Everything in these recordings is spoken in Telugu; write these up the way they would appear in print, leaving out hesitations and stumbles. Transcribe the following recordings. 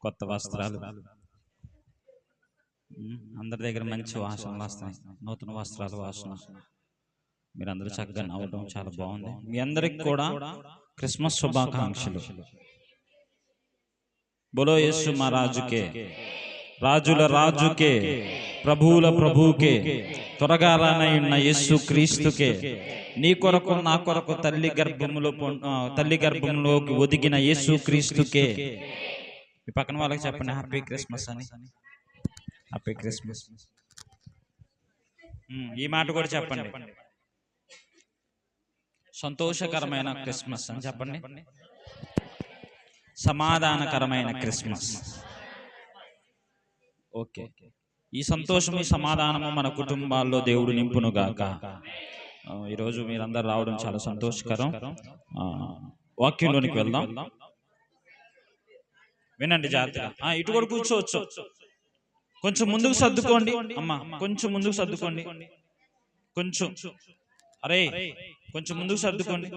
కొత్త వస్త్రాలు, అందరి దగ్గర మంచి వాసనలు వస్తాయి, నూతన వస్త్రాల వాసన. మీరందరూ చక్కగా నవ్వడం చాలా బాగుంది. మీ అందరికి కూడా క్రిస్మస్ శుభాకాంక్షలు. బోలో యేసు మహారాజుకే, రాజుల రాజుకే, ప్రభువుల ప్రభువుకే, త్వరగా రానయ్యున్న యేసు క్రీస్తుకే, నీ కొరకు నా కొరకు తల్లి గర్భంలోకి ఒదిగిన యేసు క్రీస్తుకే. ఈ పక్కన వాళ్ళకి చెప్పండి హ్యాపీ క్రిస్మస్ అని. Happy Christmas. ఈ మాట కూడా చెప్పండి, సంతోషకరమైన క్రిస్మస్ అని చెప్పండి. సమాధానకరమైన క్రిస్మస్. ఓకే, ఈ సంతోషము ఈ సమాధానము మన కుటుంబాల్లో దేవుడు నింపునుగాక. ఈరోజు మీరందరూ రావడం చాలా సంతోషకరం. వాక్యంలోనికి వెళ్దాం, వినండి జాగ్రత్తగా. ఇటు కూడా కూర్చోవచ్చు, కొంచెం ముందుకు సర్దుకోండి అమ్మా, కొంచెం ముందుకు సర్దుకోండి, కొంచెం అరే కొంచెం ముందుకు సర్దుకోండి.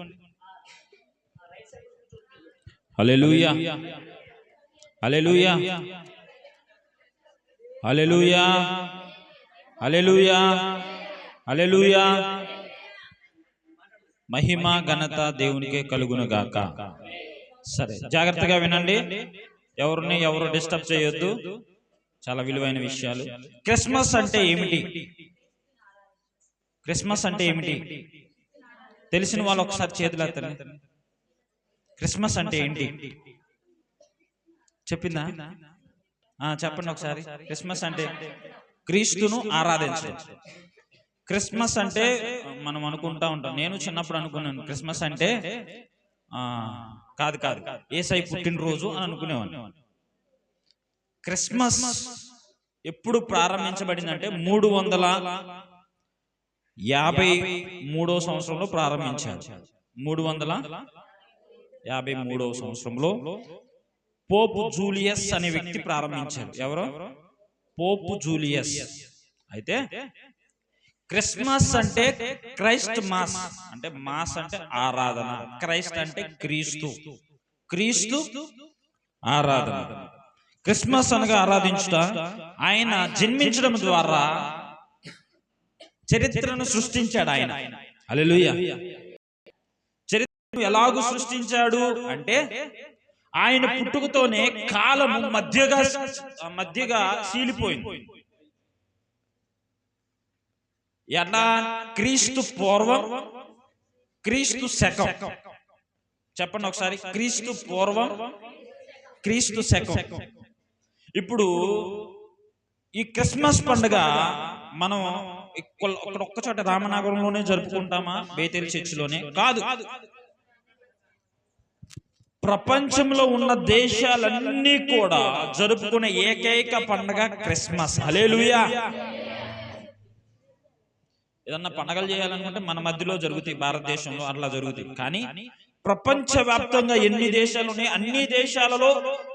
హల్లెలూయా, హల్లెలూయా, హల్లెలూయా, హల్లెలూయా, హల్లెలూయా. మహిమ ఘనత దేవునికే కలుగునుగాక. సరే, జాగ్రత్తగా వినండి, ఎవరు డిస్టర్బ్ చేయొద్దు. చాలా విలువైన విషయాలు. క్రిస్మస్ అంటే ఏమిటి? క్రిస్మస్ అంటే ఏమిటి తెలిసిన వాళ్ళు ఒకసారి చేతులు ఎత్తండి. క్రిస్మస్ అంటే ఏంటి చెప్పిందా? చెప్పండి ఒకసారి. క్రిస్మస్ అంటే క్రీస్తును ఆరాధించడం. క్రిస్మస్ అంటే మనం అనుకుంటా ఉంటాం, నేను చిన్నప్పుడు అనుకున్నాను క్రిస్మస్ అంటే కాదు యేసయ్య పుట్టినరోజు అని అనుకునేవాడిని. క్రిస్మస్ ఎప్పుడు ప్రారంభించబడిందంటే 353వ సంవత్సరంలో ప్రారంభించారు. 353వ సంవత్సరంలో పోప్ జూలియస్ అనే వ్యక్తి ప్రారంభించారు. ఎవరు? Pope Julius. అయితే క్రిస్మస్ అంటే క్రైస్ట్ మాస్, అంటే మాస్ అంటే ఆరాధన, క్రైస్ట్ అంటే క్రీస్తు, క్రీస్తు ఆరాధన. క్రిస్మస్ అనగా ఆరాధించుట. ఆయన జన్మించడం ద్వారా చరిత్రను సృష్టించాడు ఆయన. హల్లెలూయా. చరిత్రను ఎలాగూ సృష్టించాడు అంటే ఆయన పుట్టుకతోనే కాలము మధ్యగా సీలిపోయింది. ఎలా? క్రీస్తు పూర్వం, క్రీస్తు శకం. చెప్పండి ఒకసారి, క్రీస్తు పూర్వం, క్రీస్తు శకం. ఇప్పుడు ఈ క్రిస్మస్ పండుగ మనం ఒక్క చోట రామనగరంలోనే జరుపుకుంటామా? బేతేల్ చర్చిలోనే కాదు, ప్రపంచంలో ఉన్న దేశాలన్నీ కూడా జరుపుకునే ఏకైక పండుగ క్రిస్మస్. హల్లెలూయా. ఏదన్నా పండగలు చేయాలనుకుంటే మన మధ్యలో జరుగుతాయి, భారతదేశంలో అట్లా జరుగుతాయి. కానీ ప్రపంచవ్యాప్తంగా ఎన్ని దేశాలు ఉన్నాయి, అన్ని దేశాలలో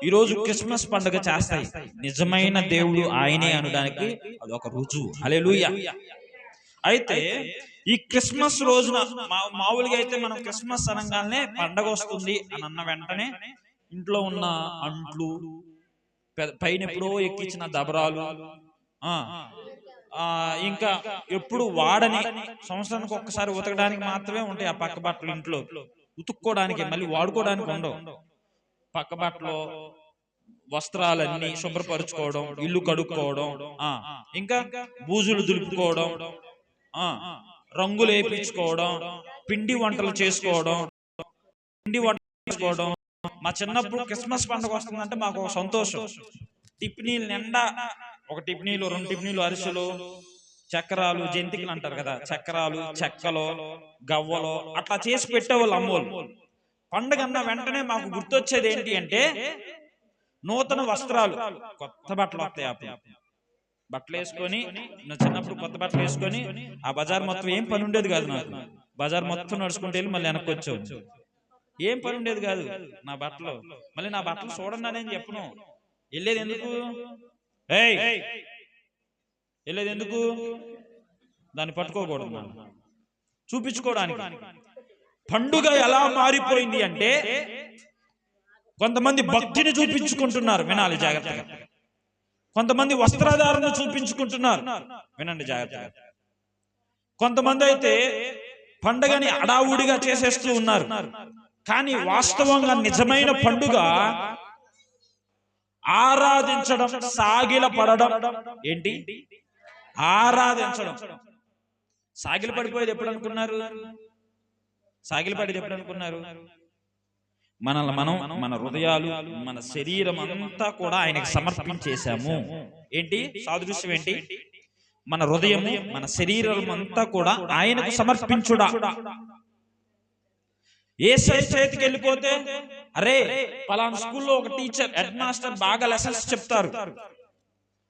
ఈరోజు క్రిస్మస్ పండుగ చేస్తాయి. నిజమైన దేవుడు ఆయనే అనడానికి అదొక రుజువు. హల్లెలూయా. అయితే ఈ క్రిస్మస్ రోజున మామూలుగా అయితే మనం క్రిస్మస్ అనగానే పండగ వస్తుంది అని అన్న వెంటనే ఇంట్లో ఉన్న అంట్లు, పైన ఎప్పుడో ఎక్కించిన దబరాలు, ఇంకా ఎప్పుడు వాడని, సంవత్సరానికి ఒక్కసారి ఉతకడానికి మాత్రమే ఉంటాయి ఆ పక్క బట్టలు ఇంట్లో, ఉతుక్కోవడానికి మళ్ళీ వాడుకోవడానికి ఉండవు. పక్క బట్టలు, వస్త్రాలన్నీ శుభ్రపరుచుకోవడం, ఇల్లు కడుక్కోవడం, ఇంకా బూజులు దులుపుకోవడం, రంగులు వేయించుకోవడం, పిండి వంటలు చేసుకోవడం. మా చిన్నప్పుడు క్రిస్మస్ పండుగ వస్తుందంటే మాకు ఒక సంతోషం. టిఫినీలు నిండా, ఒక టిఫినీలు, 2 టిఫినీలు అరిసెలు, చక్రాలు, జంతికలు అంటారు కదా, చక్రాలు, చెక్కలు, గవ్వలు అట్లా చేసి పెట్టేవాళ్ళు అమ్మోళ్ళు. పండుగ అన్న వెంటనే మాకు గుర్తొచ్చేది ఏంటి అంటే నూతన వస్త్రాలు, కొత్త బట్టలు వస్తాయి. బట్టలు వేసుకొని, చిన్నప్పుడు కొత్త బట్టలు వేసుకొని ఆ బజార్ మొత్తం, ఏం పని ఉండేది కాదు నాకు, బజార్ మొత్తం నడుచుకుంటూ వెళ్ళి మళ్ళీ వెనక్కి వచ్చావు. ఏం పని ఉండేది కాదు నా బట్టలు. మళ్ళీ నా బట్టలు చూడండి అని చెప్పను. వెళ్ళేది ఎందుకు? వెళ్ళేది ఎందుకు? దాన్ని పట్టుకోకూడదు, చూపించుకోవడానికి. పండుగ ఎలా మారిపోయింది అంటే కొంతమంది భక్తిని చూపించుకుంటున్నారు, వినాలి జాగ్రత్తగా. కొంతమంది వస్త్రాధారణ చూపించుకుంటున్నారు, వినండి జాగ్రత్తగా. కొంతమంది అయితే పండగని అడావుడిగా చేసేస్తూ ఉన్నారు. కానీ వాస్తవంగా నిజమైన పండుగ ఆరాధించడం, సాగిల పడడం. ఏంటి? ఆరాధించడం. సాగిల పడిపోయేది ఎప్పుడు అనుకున్నారు? సాగిల పడేది ఎప్పుడు అనుకున్నారు? మనల్ని మనం, మన హృదయాలు, మన శరీరం అంతా కూడా ఆయనకి సమర్పించేశాము. ఏంటి సాదృశ్యం? ఏంటి? మన హృదయము, మన శరీరం అంతా కూడా ఆయనకు సమర్పించుడా. యేసయ్య చేతికి వెళ్ళిపోతే, అరే పలానా స్కూల్లో ఒక టీచర్, హెడ్ మాస్టర్ బాగా లెసన్స్ చెప్తారు,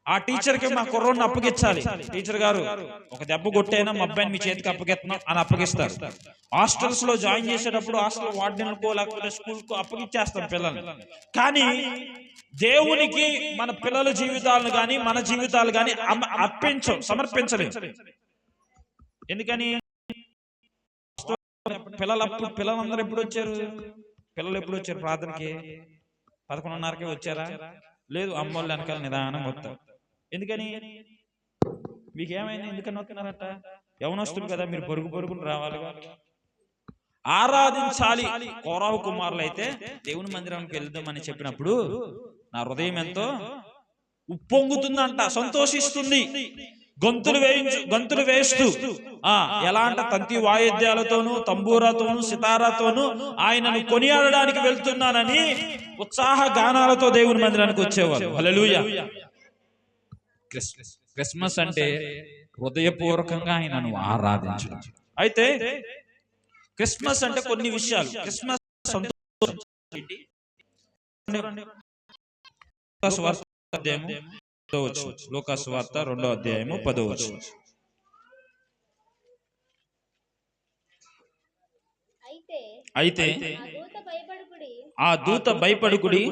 ఆ టీచర్ కి మా కుర్రోడిని అప్పగించాలి. టీచర్ గారు ఒక దెబ్బ కొట్టైనా మా అబ్బాయిని మీ చేతికి అప్పగిస్తున్నాం అని అప్పగిస్తారు. హాస్టల్స్ లో జాయిన్ చేసేటప్పుడు హాస్టల్ వార్డెన్కో లేకపోతే స్కూల్ కో అప్పగిచ్చేస్తాం పిల్లల్ని. కానీ దేవునికి మన పిల్లల జీవితాలను గాని, మన జీవితాలు గాని సమర్పించలేదు. ఎందుకని? పిల్లలందరూ ఎప్పుడు వచ్చారు? పిల్లలు ఎప్పుడు వచ్చారు ప్రార్థనకి? 11:30కే వచ్చారా? లేదు, అమ్మోళ్ళు వెనకాల నిదానం వస్తారు. ఎందుకని? మీకేమైంది? ఎందుకని వస్తున్నారట? యవనస్తులు కదా మీరు, పరుగుని రావాలిగా. ఆరాధించాలి. కోరాహు కుమారులు అయితే దేవుని మందిరానికి వెళ్దామని చెప్పినప్పుడు నా హృదయం ఎంతో ఉప్పొంగుతుందంట, సంతోషిస్తుంది. గొంతులు వేస్తూ ఎలా అంటే తంతి వాయిద్యాలతోనూ, తంబూరాతోనూ, సితారాతోనూ ఆయనను కొనియాడడానికి వెళ్తున్నానని ఉత్సాహ గానాలతో దేవుని మందిరానికి వచ్చేవారు. హల్లెలూయా. క్రిస్మస్ అంటే హృదయపూర్వకంగా ఆయనను ఆరాధించడం. అయితే క్రిస్మస్ అంటే కొన్ని విషయాలు. క్రిస్మస్ సంతోషం. లూకాసు వార్త 2వ అధ్యాయము 10వ వచనం. అయితే ఆ దూత భయపడుకుడి,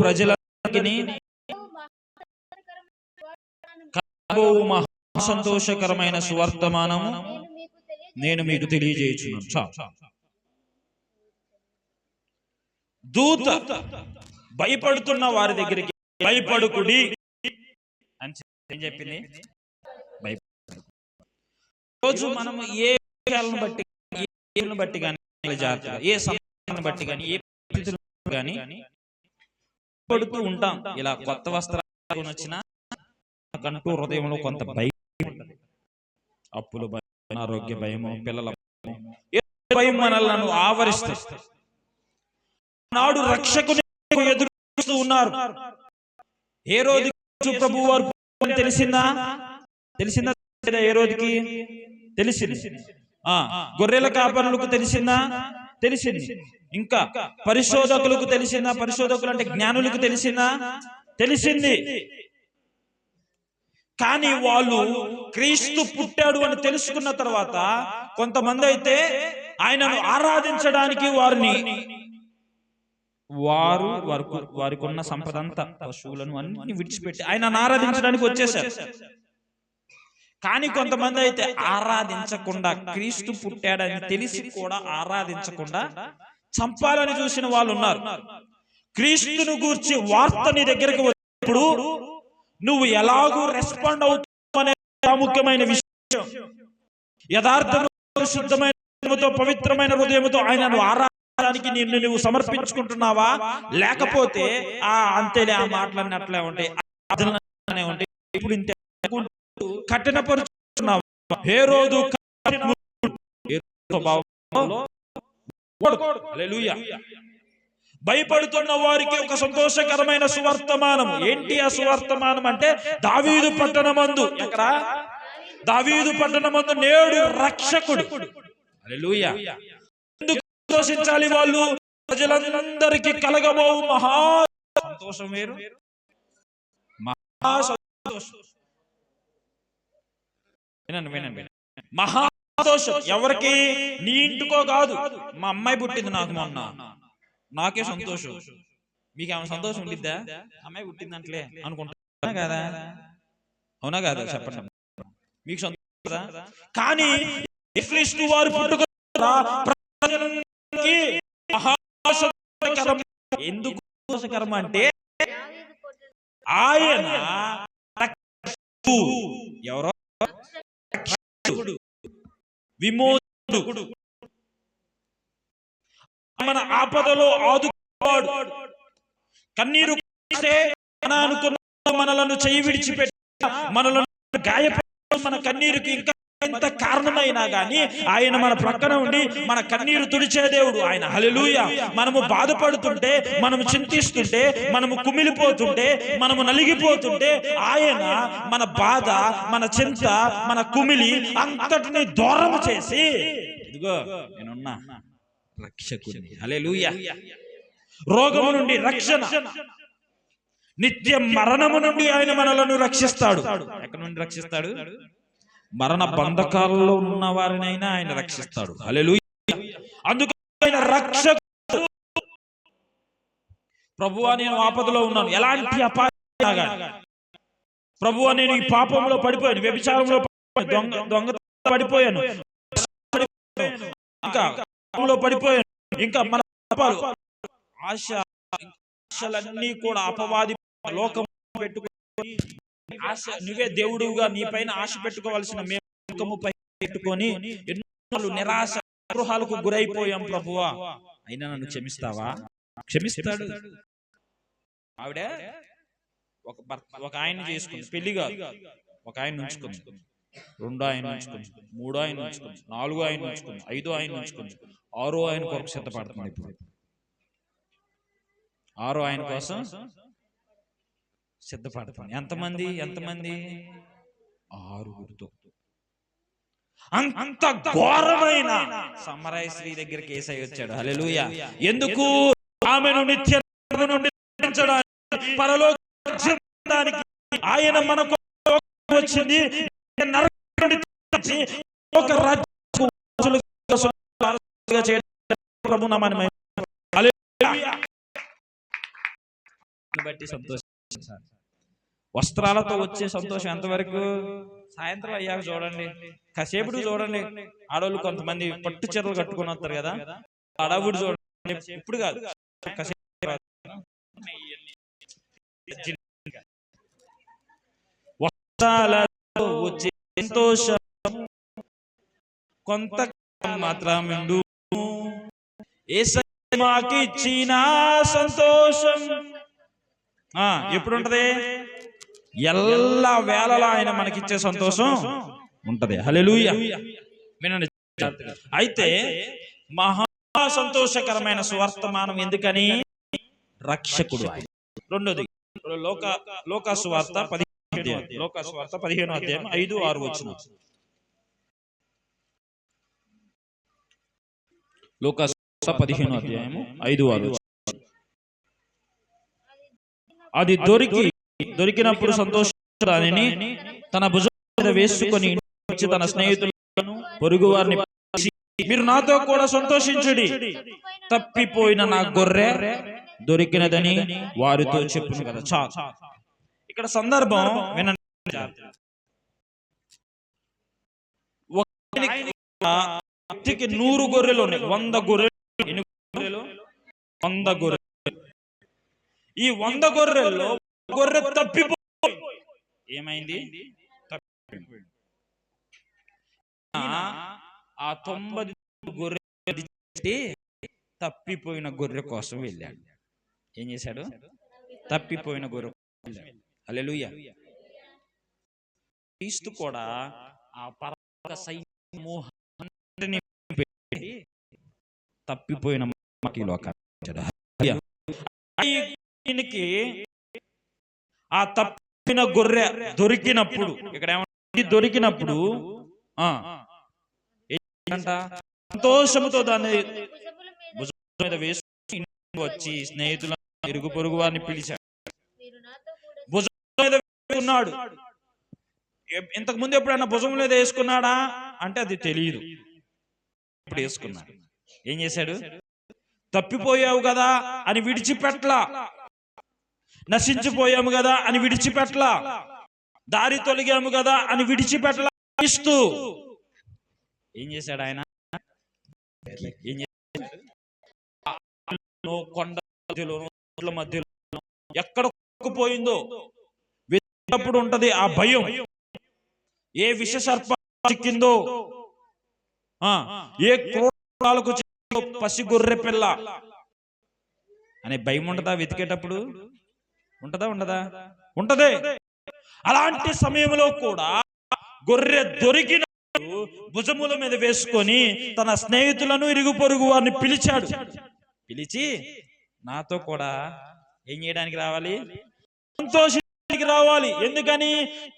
ప్రజలందరికీ మహా సంతోషకరమైన సువర్తమానము నేను మీకు తెలియజేయుచున్నాను. దూత భయపడుతున్న వారి దగ్గరికి భయపడుకుడి అని చెప్పింది. రోజు మనం ఏ విషయాలను బట్టి కానీ, ఏ సమయాన్ని బట్టి కానీ, ఏ పరిస్థితులను కానీ పడుతూ ఉంటాం. ఇలా కొత్త వస్త్రాలు వచ్చినా కంటూ హృదయంలో కొంత భయం, అప్పుల భయం, అనారోగ్య భయము, పిల్లల భయం మనల్ని ఆవరిస్తుంది. నాడు రక్షకుని ఎదురు చూస్తూ ఉన్నారు. ఏ రోజు ప్రభు వారు తెలిసిందా? ఏ రోజుకి తెలిసింది. గొర్రెల కాపరులకు తెలిసిందా? తెలిసింది. ఇంకా పరిశోధకులకు తెలిసిందా? పరిశోధకులు అంటే జ్ఞానులకు తెలిసిందా? తెలిసింది. కానీ వాళ్ళు క్రీస్తు పుట్టాడు అని తెలుసుకున్న తర్వాత కొంతమంది అయితే ఆయనను ఆరాధించడానికి వారికి ఉన్న సంపద అంతా, పశువులను అన్ని విడిచిపెట్టి ఆయనను ఆరాధించడానికి వచ్చేసారు. కానీ కొంతమంది అయితే ఆరాధించకుండా, క్రీస్తు పుట్టాడని తెలిసి కూడా ఆరాధించకుండా చంపాలని చూసిన వాళ్ళు ఉన్నారు. క్రీస్తును గూర్చి వార్త నీ దగ్గరికి వచ్చినప్పుడు నువ్వు ఎలాగూ రెస్పాండ్ అవుతావు అనే ప్రాముఖ్యమైన విషయం. యథార్థమైన, శుద్ధమైన, పవిత్రమైన హృదయంతో ఆయనను ఆరాధించడానికి నువ్వు సమర్పించుకుంటున్నావా? లేకపోతే అంతేలే, ఆ మాటలన్నీ అట్లే ఉంటాయి, ఇప్పుడు ఇంతే కఠినపరుచుకున్నావా? హేరోదు భయపడుతున్న వారికి ఒక సంతోషకరమైన సువర్తమానం. ఏంటి ఆ సువర్తమానం అంటే, దావీదు పట్టణమందు, ఎక్కడ? దావీదు పట్టణమందు నేడు రక్షకుడు. హల్లెలూయా. ఎందుకు సంతోషించాలి వాళ్ళు? ప్రజలందరికీ కలగబోవు మహా సంతోషం వేరు, మహా సంతోషం. వినండి. మహా సంతోషం ఎవరికి? నీ ఇంటికో కాదు. మా అమ్మాయి పుట్టింది నాకు మొన్న, నాకే సంతోషం. మీకేమైనా సంతోషం ఉండిద్దా? అమ్మాయి పుట్టిందంటలే అనుకుంటా కదా? అవునా కాదా? చెప్పండి. మీకు సంతోషం. కానీ క్రీస్తు వారు పుట్టుక సంతోషకరం. ఎందుకు సంతోషకరం అంటే ఆయన ఎవరో విమోచకుడు, మన ఆపదలో ఆదుకోవాడు. కన్నీరు అనుకున్న మనలను చేయి విడిచిపెట్టి మనలను గాయపడి మన కన్నీరుకి ఇంకా ఎంత కారణమైనా గాని ఆయన మన ప్రక్కన ఉండి మన కన్నీరు తుడిచే దేవుడు ఆయన. హల్లెలూయా. మనము బాధపడుతుంటే, మనము చింతిస్తుంటే, మనము కుమిలిపోతుంటే, మనము నలిగిపోతుంటే ఆయన మన బాధ, మన చింత, మన కుమిలి అంతటిని దూరం చేసి ఇదిగో నేనున్నా రక్షకుని. హల్లెలూయా. రోగము నుండి రక్షణ, నిత్య మరణము నుండి ఆయన మనలను రక్షిస్తాడు. ఎక్కడి నుండి రక్షిస్తాడు? మరణ బంధకాలలో ఉన్న వారినైనా ఆయన రక్షిస్తాడు. హల్లెలూయా. అందుకు ఆయన రక్షకుడు. ప్రభువా నేను ఆపదలో ఉన్నాను, ఎలాంటి అపాయం, ప్రభువా నేను ఈ పాపంలో పడిపోయాను, వ్యభిచారంలో దొంగ పడిపోయాను, ఇంకా పడిపోయాను, ఇంకా మన ఆశలన్నీ కూడా అపవాది లోకం పెట్టుకుని ఆశ, నువ్వే దేవుడుగా నీ పైన ఆశ పెట్టుకోవాల్సిన మేము పెట్టుకొని ఎన్నో నిరాశ గృహాలకు గురైపోయాం. ప్రభువా అయినా నన్ను క్షమిస్తావా? క్షమిస్తాడు. ఆవిడ ఒక ఆయన చేసుకుంది, పెళ్లిగా ఒక ఆయన ఉంచుకుంది, 2 ఆయన ఉంచుకుంది, 3 ఆయన ఉంచుకుంది, 4 ఆయన ఉంచుకుంది, 5 ఆయన ఉంచుకుంది, 6 ఆయన కొరకు సిద్ధపడుతుంది. ఇప్పుడు 6 ఆయన కోసం సిద్ధపడుతుంది. ఎంతమంది? 6గురితో. అంత ఘోరమైన సమరయ స్త్రీ దగ్గరికి యేసయ్య వచ్చాడు. హల్లెలూయా. ఎందుకు? ఆమెను నిత్య నుండి పరలోకానికి ఆయన మనకు వచ్చింది. ఒక బట్టి సంతోషం. వస్త్రాలతో వచ్చే సంతోషం ఎంతవరకు? సాయంత్రం అయ్యాక చూడండి, కాసేపుడు చూడండి. ఆడవాళ్ళు కొంతమంది పట్టు చీరలు కట్టుకుని వస్తారు కదా, అడవుడు చూడండి. ఇప్పుడు కాదు, వస్త్రాలతో వచ్చే సంతోషం కొంత మాత్రమే. యేసయ్య మాకిచ్చిన సంతోషం ఎప్పుడు ఉంటది? ఎల్ల వేళలా ఆయన మనకిచ్చే సంతోషం ఉంటది. హల్లెలూయా. వినండి. అయితే మహా సంతోషకరమైన సువర్తమానం. ఎందుకని? రక్షకుడు ఆయన. రెండోది లోకా సువార్త 15వ అధ్యాయం 5-6 వచనం. లోకా సువార్త 15వ అధ్యాయం 5-6. అది దొరికినప్పుడు సంతోషించడానిని తన భుజం మీద వేసుకొని వచ్చి తన స్నేహితులను పొరుగు వారిని, మీరు నాతో కూడా సంతోషించుడి, తప్పిపోయిన నా గొర్రె దొరికినదని వారితో చెప్పును కదా. చాలు. ఇక్కడ సందర్భం వినండి. 100 గొర్రెలు ఉన్నాయి. 100 గొర్రెలు. 100 గొర్రెలు. ఈ 100 గొర్రెల్లో గొర్రె తప్పిపోయి ఏమైంది? ఆ 90 గొర్రె తప్పిపోయిన గొర్రె కోసం వెళ్ళాడు. ఏం చేశాడు? తప్పిపోయిన గొర్రె. హల్లెలూయా. క్రీస్తు కూడా ఆ పరలోక సైన్యాన్ని పెట్టి తప్పిపోయిన ఈయనకి ఆ తప్పిన గొర్రె దొరికినప్పుడు, ఇక్కడ ఏమంటే దొరికినప్పుడు సంతోషముతో దాన్ని భుజం మీద వేసుకుని వచ్చి స్నేహితులను, ఇరుగు పొరుగు వారిని పిలిచాడు. భుజం మీద వేసుకున్నాడు. ఇంతకు ముందు ఎప్పుడైనా భుజం మీద వేసుకున్నాడా అంటే అది తెలియదు. ఇప్పుడు వేసుకున్నాడు. ఏం చేశాడు? తప్పిపోయావు కదా అని విడిచిపెట్లా, నశించిపోయాము కదా అని విడిచిపెట్లా, దారి తొలగాము కదా అని విడిచిపెట్లా. ఇస్తూ ఏం చేశాడు ఆయన? ఏం చేశాడు? కొండ మధ్యలో ఎక్కడ పోయిందో వెతికినప్పుడు ఉంటది ఆ భయం. ఏ విష సర్పం చిక్కిందో, ఏ క్రూరాలకు చిక్కిందో, పసి గొర్రె పిల్ల అనే భయం ఉంటదా వెతికేటప్పుడు? ఉంటదా ఉండదా? ఉంటదే. అలాంటి సమయంలో కూడా గొర్రె దొరికిన భుజముల మీద వేసుకొని తన స్నేహితులను, ఇరుగు పొరుగు వారిని పిలిచాడు. పిలిచి నాతో కూడా ఏం చేయడానికి రావాలి? సంతోషానికి రావాలి. ఎందుకని?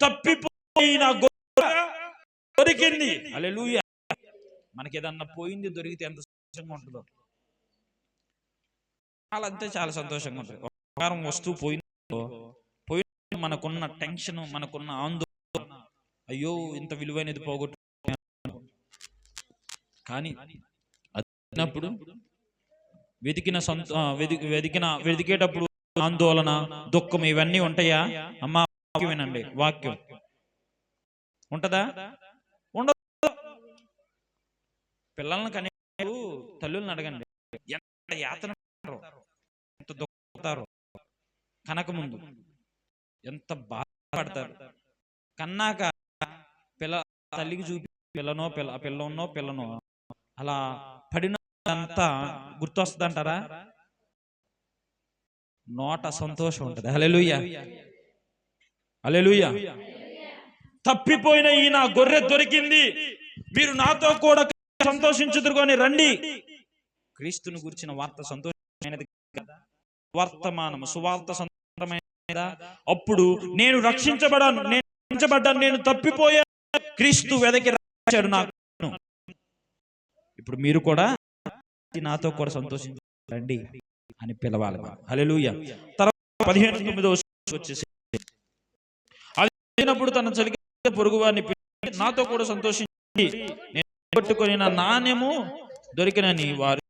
తప్పిపోయిన గొర్రె దొరికింది. హల్లెలూయా. మనకి ఏదన్నా పోయింది దొరికితే ఎంత సంతోషంగా ఉంటుందో, చాలా సంతోషంగా ఉంటుంది. ఒక వస్తువు పోయిందో, మనకున్న టెన్షన్, మనకున్న ఆందోళన, అయ్యో ఇంత విలువైనది పోగొట్టు. కానీ అప్పుడు వెతికేటప్పుడు ఆందోళన, దుఃఖం ఇవన్నీ ఉంటాయా? అమ్మా వాక్యం వినండి. వాక్యం ఉంటదా? ఉండదు. పిల్లలను కనే తల్లులను అడగండి, ఎంత యాతన, ఎంత దుఃఖపడతారో, కనక ముందు ఎంత బాధపడతారు. కన్నాక తల్లికి చూపి పిల్లనో అలా పడినంతా గుర్తొస్తుందంటారా? నోట సంతోషం ఉంటుంది. హల్లెలూయా, హల్లెలూయా. తప్పిపోయిన ఈ నా గొర్రె దొరికింది, మీరు నాతో కూడా సంతోషించుదురుకొని రండి. క్రీస్తుని గురించిన వార్త సంతోషమైనది కదా, వర్తమానము సువార్త సంతోషమైనదా? అప్పుడు నేను రక్షించబడ్డాను, నేను తప్పిపోయాను, క్రీస్తు వెదకి రక్షించాడు నాకు. ఇప్పుడు మీరు కూడా నాతో కూడా సంతోషించండి అని పిలవాలి. హల్లెలూయా. తర్వాత 15 వచ్చేసి, అది అయినప్పుడు తన చలికి పొరుగు వారిని నాతో కూడా సంతోషించి నేను పట్టుకొని నా నాణ్యము దొరికినని వారు.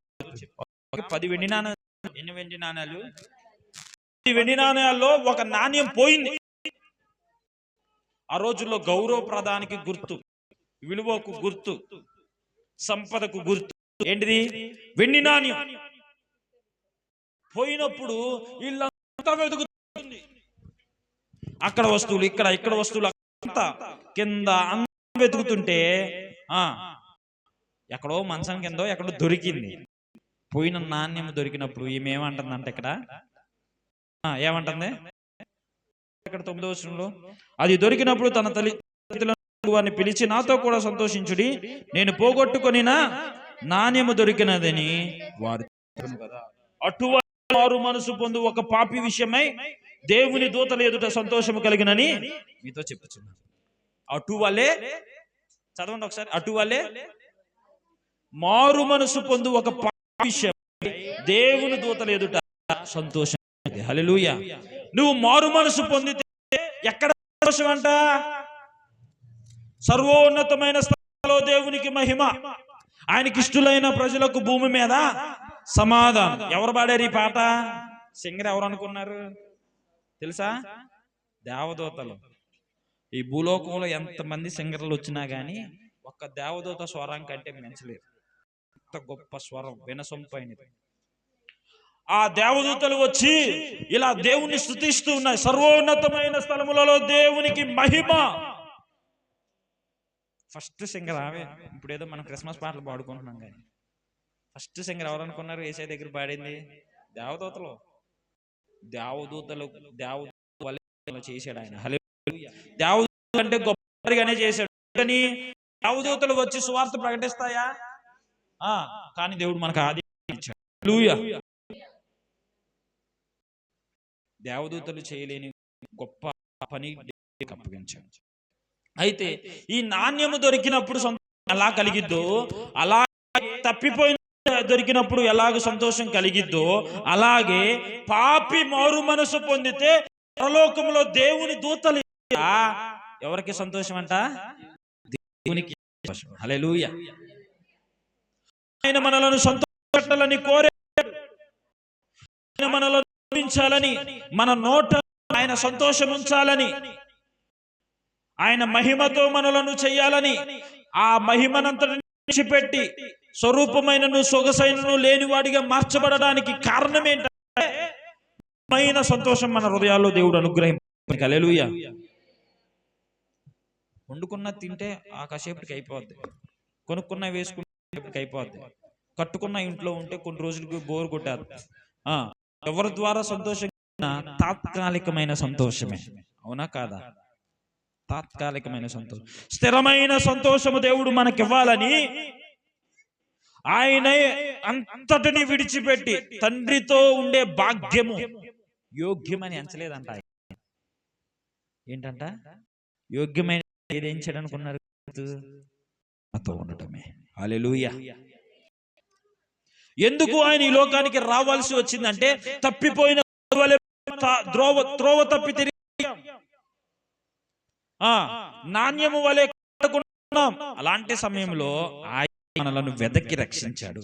10 వెండి నాణ్యాలు. ఎన్ని వెండి నాణ్యాలు? 10 వెండి నాణ్యాల్లో ఒక నాణ్యం పోయింది. ఆ రోజుల్లో గౌరవ ప్రధానికి గుర్తు, విలువకు గుర్తు, సంపదకు గుర్తు ఏంటిది? వెండి నాణ్యం. పోయినప్పుడు వీళ్ళంతా వెతుకుతుంది. అక్కడ వస్తువులు, ఇక్కడ వస్తువులు, అంతా కింద అంతా వెతుకుతుంటే ఎక్కడో మంచం కిందో ఎక్కడో దొరికింది. పోయిన నాణ్యం దొరికినప్పుడు ఈమె ఏమంటుందంటే, ఇక్కడ ఏమంటుంది? ఇక్కడ 9వ వచనంలో, అది దొరికినప్పుడు తన తల్లి వారిని పిలిచి నాతో కూడా సంతోషించుడి, నేను పోగొట్టుకొని నాణ్యము దొరికినదని వారు. అటువంటి వారు మనసు పొందు ఒక పాపి విషయమై దేవుని దూతల ఎదుట సంతోషము కలిగినని మీతో చెప్పుచున్నాను. అటువలే, చదవండి ఒకసారి. అటువలే మారు మనసు పొందు ఒక పాపి విషయమై దేవుని దూతల ఎదుట సంతోషం. హల్లెలూయా. నువ్వు మారు మనసు పొందితే ఎక్కడ సంతోషం అంట? సర్వోన్నతమైన స్థలంలో దేవునికి మహిమ, ఆయనకి ఇష్టలైన ప్రజలకు భూమి మీద సమాధానం. ఎవరు పాడారు ఈ పాట? సింగర్ ఎవరు అనుకున్నారు తెలుసా? దేవదూతలు. ఈ భూలోకంలో ఎంతమంది సింగర్లు వచ్చినా గానీ ఒక్క దేవదూత స్వరం కంటే మించలేదు. అంత గొప్ప స్వరం, వినసొంపైనది. ఆ దేవదూతలు వచ్చి ఇలా దేవుణ్ణి స్తుతిస్తూ ఉన్నాయి. సర్వోన్నతమైన స్థలములలో దేవునికి మహిమ. ఫస్ట్ సింగర్ ఆమె. ఇప్పుడు ఏదో మనం క్రిస్మస్ పాటలు పాడుకుంటున్నాం కానీ ఫస్ట్ సింగర్ ఎవరు అనుకున్నారు? యేసయ్య దగ్గర పాడింది దేవదూతలు. దేవదూతలు చేశాడు ఆయన. హల్లెలూయా. దేవదూతలు అంటే గొప్పగానే చేశాడు. కానీ దేవదూతలు వచ్చి సువార్త ప్రకటిస్తాయా? కానీ దేవుడు మనకు ఆదేశం ఇచ్చాడు. హల్లెలూయా. దేవదూతలు చేయలేని గొప్ప పని అప్పగించాడు. అయితే ఈ నాణ్యము దొరికినప్పుడు ఎలా కలిగిద్దో, అలా తప్పిపోయిన దొరికినప్పుడు ఎలాగ సంతోషం కలిగిద్దో, అలాగే పాపి మారు మనసు పొందితే పరలోకంలో దేవుని దూతలు ఎవరికి సంతోషం అంట? దేవునికి సంతోషం. హల్లెలూయా. ఆయన మనలను సంతోషపెట్టాలని కోరాడు. ఆయన మనలను ఉంచాలని, మన నోట ఆయన సంతోషం ఉంచాలని, ఆయన మహిమతో మనలను చెయ్యాలని, ఆ మహిమనంతటిని విడిచిపెట్టి స్వరూపమైనను సొగసైనను లేనివాడిగా మార్చబడడానికి కారణం ఏంటంటే సంతోషం మన హృదయాల్లో దేవుడు అనుగ్రహించాలి. హల్లెలూయా. వండుకున్న తింటే ఆ కాసేపటికి అయిపోద్ది, కొనుక్కున్న వేసుకున్న అయిపోద్ది, కట్టుకున్న ఇంట్లో ఉంటే కొన్ని రోజులకి బోర్ కొట్టారు. ఎవరి ద్వారా సంతోషం తాత్కాలికమైన సంతోషమే, అవునా కాదా? తాత్కాలికమైన సంతోషం. స్థిరమైన సంతోషము దేవుడు మనకివ్వాలని ఆయన అంతటిని విడిచిపెట్టి తండ్రితో ఉండే భాగ్యము యోగ్యమని ఎంచలేదంట. ఏంటంట? యోగ్యమైన ఏదేం చేయడానుకున్నారు? నాతో ఉండటమే. హల్లెలూయా. ఎందుకు ఆయన ఈ లోకానికి రావాల్సి వచ్చిందంటే తప్పిపోయిన త్రోవ తప్పి తిరిగి నాణ్యము వలె అలాంటి సమయంలో ఆయన మనలను వెదకి రక్షించాడు.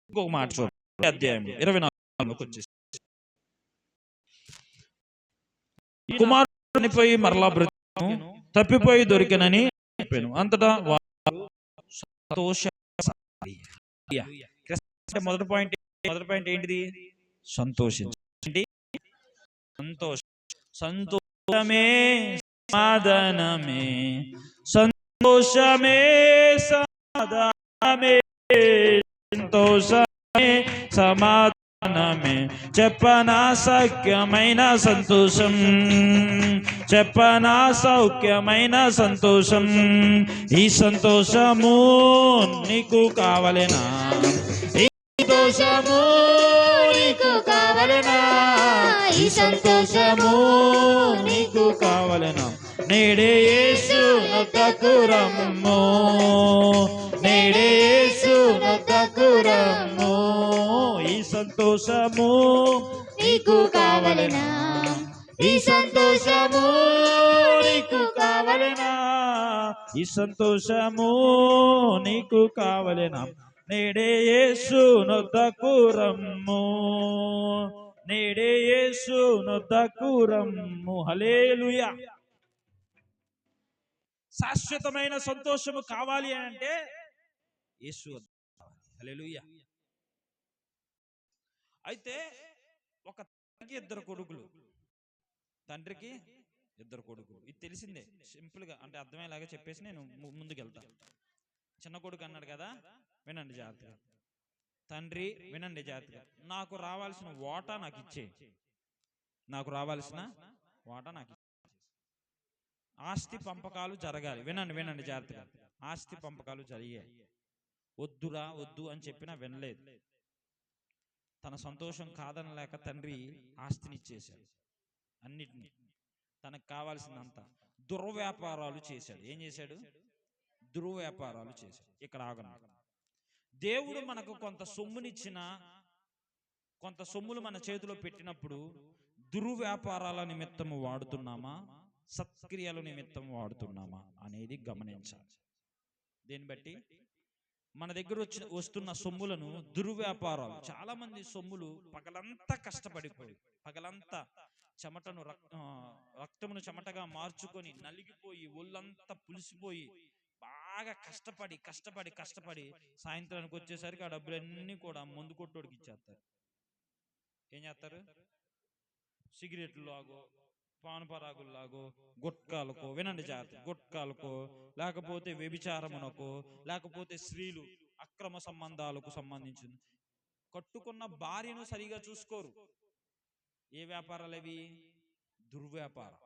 ఇంకొక మాట చూడండి, అధ్యాయం 24 వచ్చేసి కుమారుడు చనిపోయి మరలా బ్రతికెను, తప్పిపోయి దొరికెనని చెప్పాను. అంతటా సంతోష. మొదటి పాయింట్ ఏంటిది? సంతోషించండి. సంతోషమే సమాధానమే, సంతోషమే సమాధానమే, సంతోషమే సమాధానమే, చెప్పనా సౌఖ్యమైన సంతోషం, చెప్పనా సౌఖ్యమైన సంతోషం. ఈ సంతోషము నీకు కావలెనా? ఈ సంతోషము నీకు కావలెనా? ఈ సంతోషము నీకు కావలెనా? నేడే యేసు నొద్దకు రమ్ము, నేడే యేసు నొద్దకు రమ్ము. ఈ సంతోషము నీకు కావలెనా? ఈ సంతోషము నీకు కావలెనా? ఈ సంతోషము నీకు కావలెనా? నేడే యేసు నొద్దకు రమ్ము, నేడే యేసు నొద్దకు రమ్ము. హల్లెలూయా. శాశ్వతమైన సంతోషము కావాలి అంటే యేసు. హల్లెలూయా. అయితే ఒక తండ్రికి ఇద్దరు కొడుకులు, తండ్రికి ఇద్దరు కొడుకులు. ఇది తెలిసిందే, సింపుల్గా అంటే అర్థమయ్యేలాగా చెప్పేసి నేను ముందుకెళ్తాను. చిన్న కొడుకు అన్నాడు కదా, వినండి జాగ్రత్తగా. తండ్రి వినండి జాగ్రత్తగా, నాకు రావాల్సిన వాటా నాకు ఇచ్చే, నాకు రావాల్సిన వాటా నాకు ఇచ్చే. ఆస్తి పంపకాలు జరగాలి. వినండి జాగ్రత్తగా. ఆస్తి పంపకాలు జరిగాయి. వద్దురా వద్దు అని చెప్పినా వినలేదు. తన సంతోషం కాదనలేక తండ్రి ఆస్తిని ఇచ్చేశాడు, అన్నిటినీ, తనకు కావాల్సిందంతా. దుర్వ్యాపారాలు చేశాడు. ఏం చేశాడు? దుర్వ్యాపారాలు చేశాడు. ఇక్కడ ఆగను. దేవుడు మనకు కొంత సొమ్మునిచ్చిన, కొంత సొమ్ములు మన చేతిలో పెట్టినప్పుడు దుర్వ్యాపారాల నిమిత్తము వాడుతున్నామా, సత్క్రియల నిమిత్తం వాడుతున్నామా అనేది గమనించాలి. దీన్ని బట్టి మన దగ్గర వస్తున్న సొమ్ములను దుర్వ్యాపారాలు. చాలా మంది సొమ్ములు పగలంతా కష్టపడిపోయి, పగలంతా చెమటను రక్తమును చెమటగా మార్చుకొని నలిగిపోయి ఒళ్ళంతా పులిసిపోయి బాగా కష్టపడి సాయంత్రానికి వచ్చేసరికి ఆ డబ్బులన్నీ కూడా మందు కొట్టోడికి ఇచ్చేస్తారు. ఏం చేస్తారు? సిగరెట్లు లాగో, పానుపరాగుల్లాగో, గుట్కాలకో, వినండి జాగ్రత్త, గుట్కాలకో, లేకపోతే వ్యభిచారమునకో, లేకపోతే స్త్రీలు అక్రమ సంబంధాలకు సంబంధించింది. కట్టుకున్న భార్యను సరిగా చూసుకోరు. ఏ వ్యాపారాలు అవి? దుర్వ్యాపారం.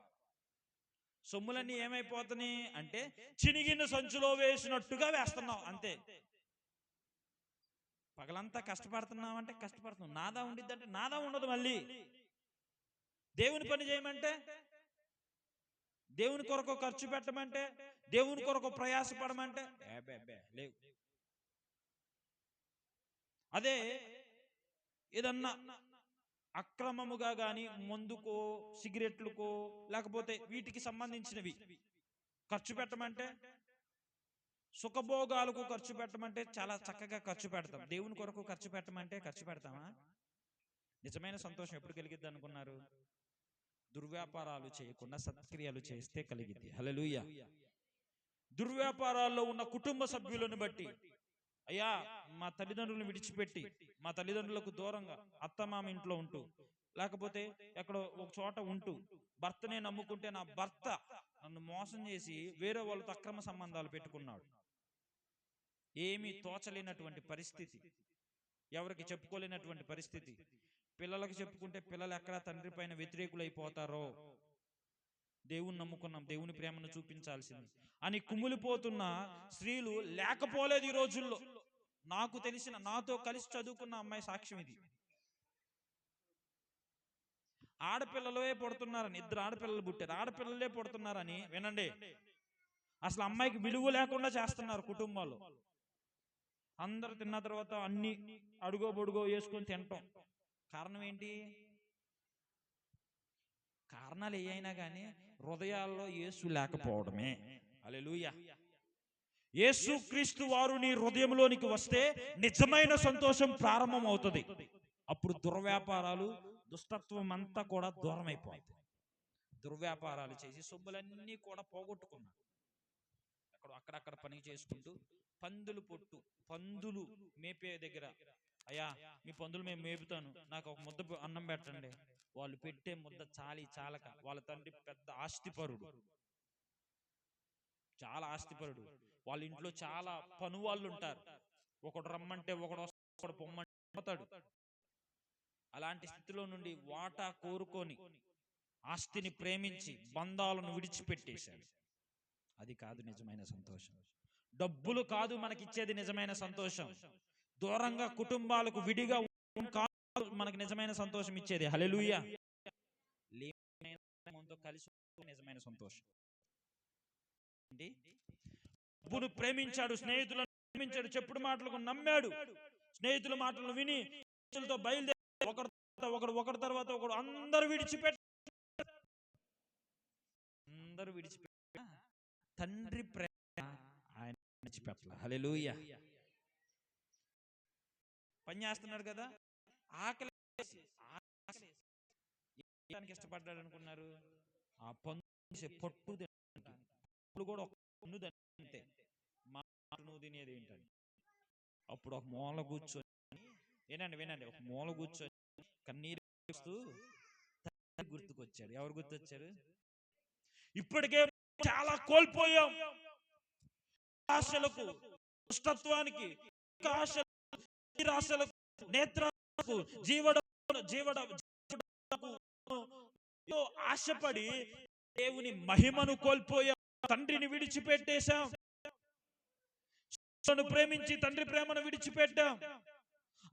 సొమ్ములన్నీ ఏమైపోతున్నాయి అంటే చినిగిన సంచులో వేసినట్టుగా వేస్తున్నాం అంతే. పగలంతా కష్టపడుతున్నాం అంటే కష్టపడుతున్నాం, నాదా ఉండిద్దంటే నాదా ఉండదు. మళ్ళీ దేవుని పని చేయమంటే, దేవుని కొరకు ఖర్చు పెట్టమంటే, దేవుని కొరకు ప్రయాసపడమంటే లేవు. అదే ఏదన్నా అక్రమముగా గాని మందుకో, సిగరెట్లకో, లేకపోతే వీటికి సంబంధించినవి ఖర్చు పెట్టమంటే, సుఖభోగాలకు ఖర్చు పెట్టమంటే చాలా చక్కగా ఖర్చు పెడతాం. దేవుని కొరకు ఖర్చు పెట్టమంటే ఖర్చు పెడతామా? నిజమైన సంతోషం ఎప్పుడు కలిగిద్ది అనుకున్నారు? దుర్వ్యాపారాలు చేయకుండా సత్క్రియలు చేస్తే కలిగిద్ది. హల్లెలూయా. దుర్వ్యాపారాల్లో ఉన్న కుటుంబ సభ్యులను బట్టి, అయ్యా మా తల్లిదండ్రులను విడిచిపెట్టి మా తల్లిదండ్రులకు దూరంగా అత్తమామ ఇంట్లో ఉంటూ, లేకపోతే ఎక్కడో ఒక చోట ఉంటూ భర్తనే నమ్ముకుంటే నా భర్త నన్ను మోసం చేసి వేరే వాళ్ళతో అక్రమ సంబంధాలు పెట్టుకున్నాడు. ఏమీ తోచలేనటువంటి పరిస్థితి, ఎవరికి చెప్పుకోలేనటువంటి పరిస్థితి. పిల్లలకు చెప్పుకుంటే పిల్లలు ఎక్కడ తండ్రి పైన వ్యతిరేకులైపోతారో, దేవుని నమ్ముకున్నాం, దేవుని ప్రేమను చూపించాల్సింది అని కుమిలిపోతున్న స్త్రీలు లేకపోలేదు ఈ రోజుల్లో. నాకు తెలిసిన, నాతో కలిసి చదువుకున్న అమ్మాయి సాక్ష్యం ఇది. ఆడపిల్లలే పుడుతున్నారని, 2 ఆడపిల్లలు పుట్టారు, ఆడపిల్లలే పుడుతున్నారని వినండి, అసలు అమ్మాయికి విలువ లేకుండా చేస్తున్నారు కుటుంబాలు. అందరు తిన్న తర్వాత అన్ని అడుగో బొడుగో వేసుకొని తింటాం. కారణం ఏంటి? కారణాలు ఏ అయినా కానీ హృదయాల్లో యేసు లేకపోవడమే. హల్లెలూయా. యేసు క్రీస్తు వారు నీ హృదయంలోనికి వస్తే నిజమైన సంతోషం ప్రారంభం అవుతుంది. అప్పుడు దుర్వ్యాపారాలు, దుష్టత్వం అంతా కూడా దూరం అయిపోతుంది. దుర్వ్యాపారాలు చేసి సొమ్ములన్నీ కూడా పోగొట్టుకున్నాడు. అక్కడక్కడ పని చేసుకుంటూ పందులు మేపే దగ్గర, అయ్యా మీ పందులు మేము మేపుతాను, నాకు ఒక ముద్ద అన్నం పెట్టండి. వాళ్ళు పెట్టే ముద్ద చాలక వాళ్ళ తండ్రి పెద్ద ఆస్తిపరుడు, చాలా ఆస్తిపరుడు. వాళ్ళ ఇంట్లో చాలా పనువాళ్ళు ఉంటారు. ఒకడు రమ్మంటే ఒకడు పొమ్మంటే పోతాడు. అలాంటి స్థితిలో నుండి వాటా కోరుకొని ఆస్తిని ప్రేమించి బంధాలను విడిచిపెట్టేశాడు. అది కాదు నిజమైన సంతోషం. డబ్బులు కాదు మనకిచ్చేది నిజమైన సంతోషం. దూరంగా కుటుంబాలకు విడిగా కాదు మనకి నిజమైన సంతోషం ఇచ్చేది. హల్లెలూయా. కలిసి నిజమైన సంతోషం. డబ్బును ప్రేమించాడు, స్నేహితులను ప్రేమించాడు, చెప్పుడు మాటలకు నమ్మాడు, స్నేహితుల మాటలను విని స్నేహితులతో బయలుదేరి ఒకరి తర్వాత ఒకడు అందరూ విడిచిపెట్టి తండ్రి ప్రేమ ఆయన విడిచిపెట్టాల. హల్లెలూయా. పని చేస్తున్నాడు కదా, ఆకలి ఇష్టపడ్డాడు అనుకున్నారు. ఆ పొట్టు కూడా ఒక పన్ను అంతే, మా నువ్వు తినేది ఏంటని. అప్పుడు ఒక మూల కూర్చొని వినండి, ఒక మూల కూర్చొని కన్నీరు గుర్తుకొచ్చాడు. ఎవరు గుర్తొచ్చారు? ఇప్పటికే చాలా కోల్పోయాం. ఆశలకు, దుష్టత్వానికి, ఆశలకు, నేత్రాలకు, ఆశపడి దేవుని మహిమను కోల్పోయాం. తండ్రిని విడిచిపెట్టేశాం. ప్రేమించి తండ్రి ప్రేమను విడిచిపెట్టాం.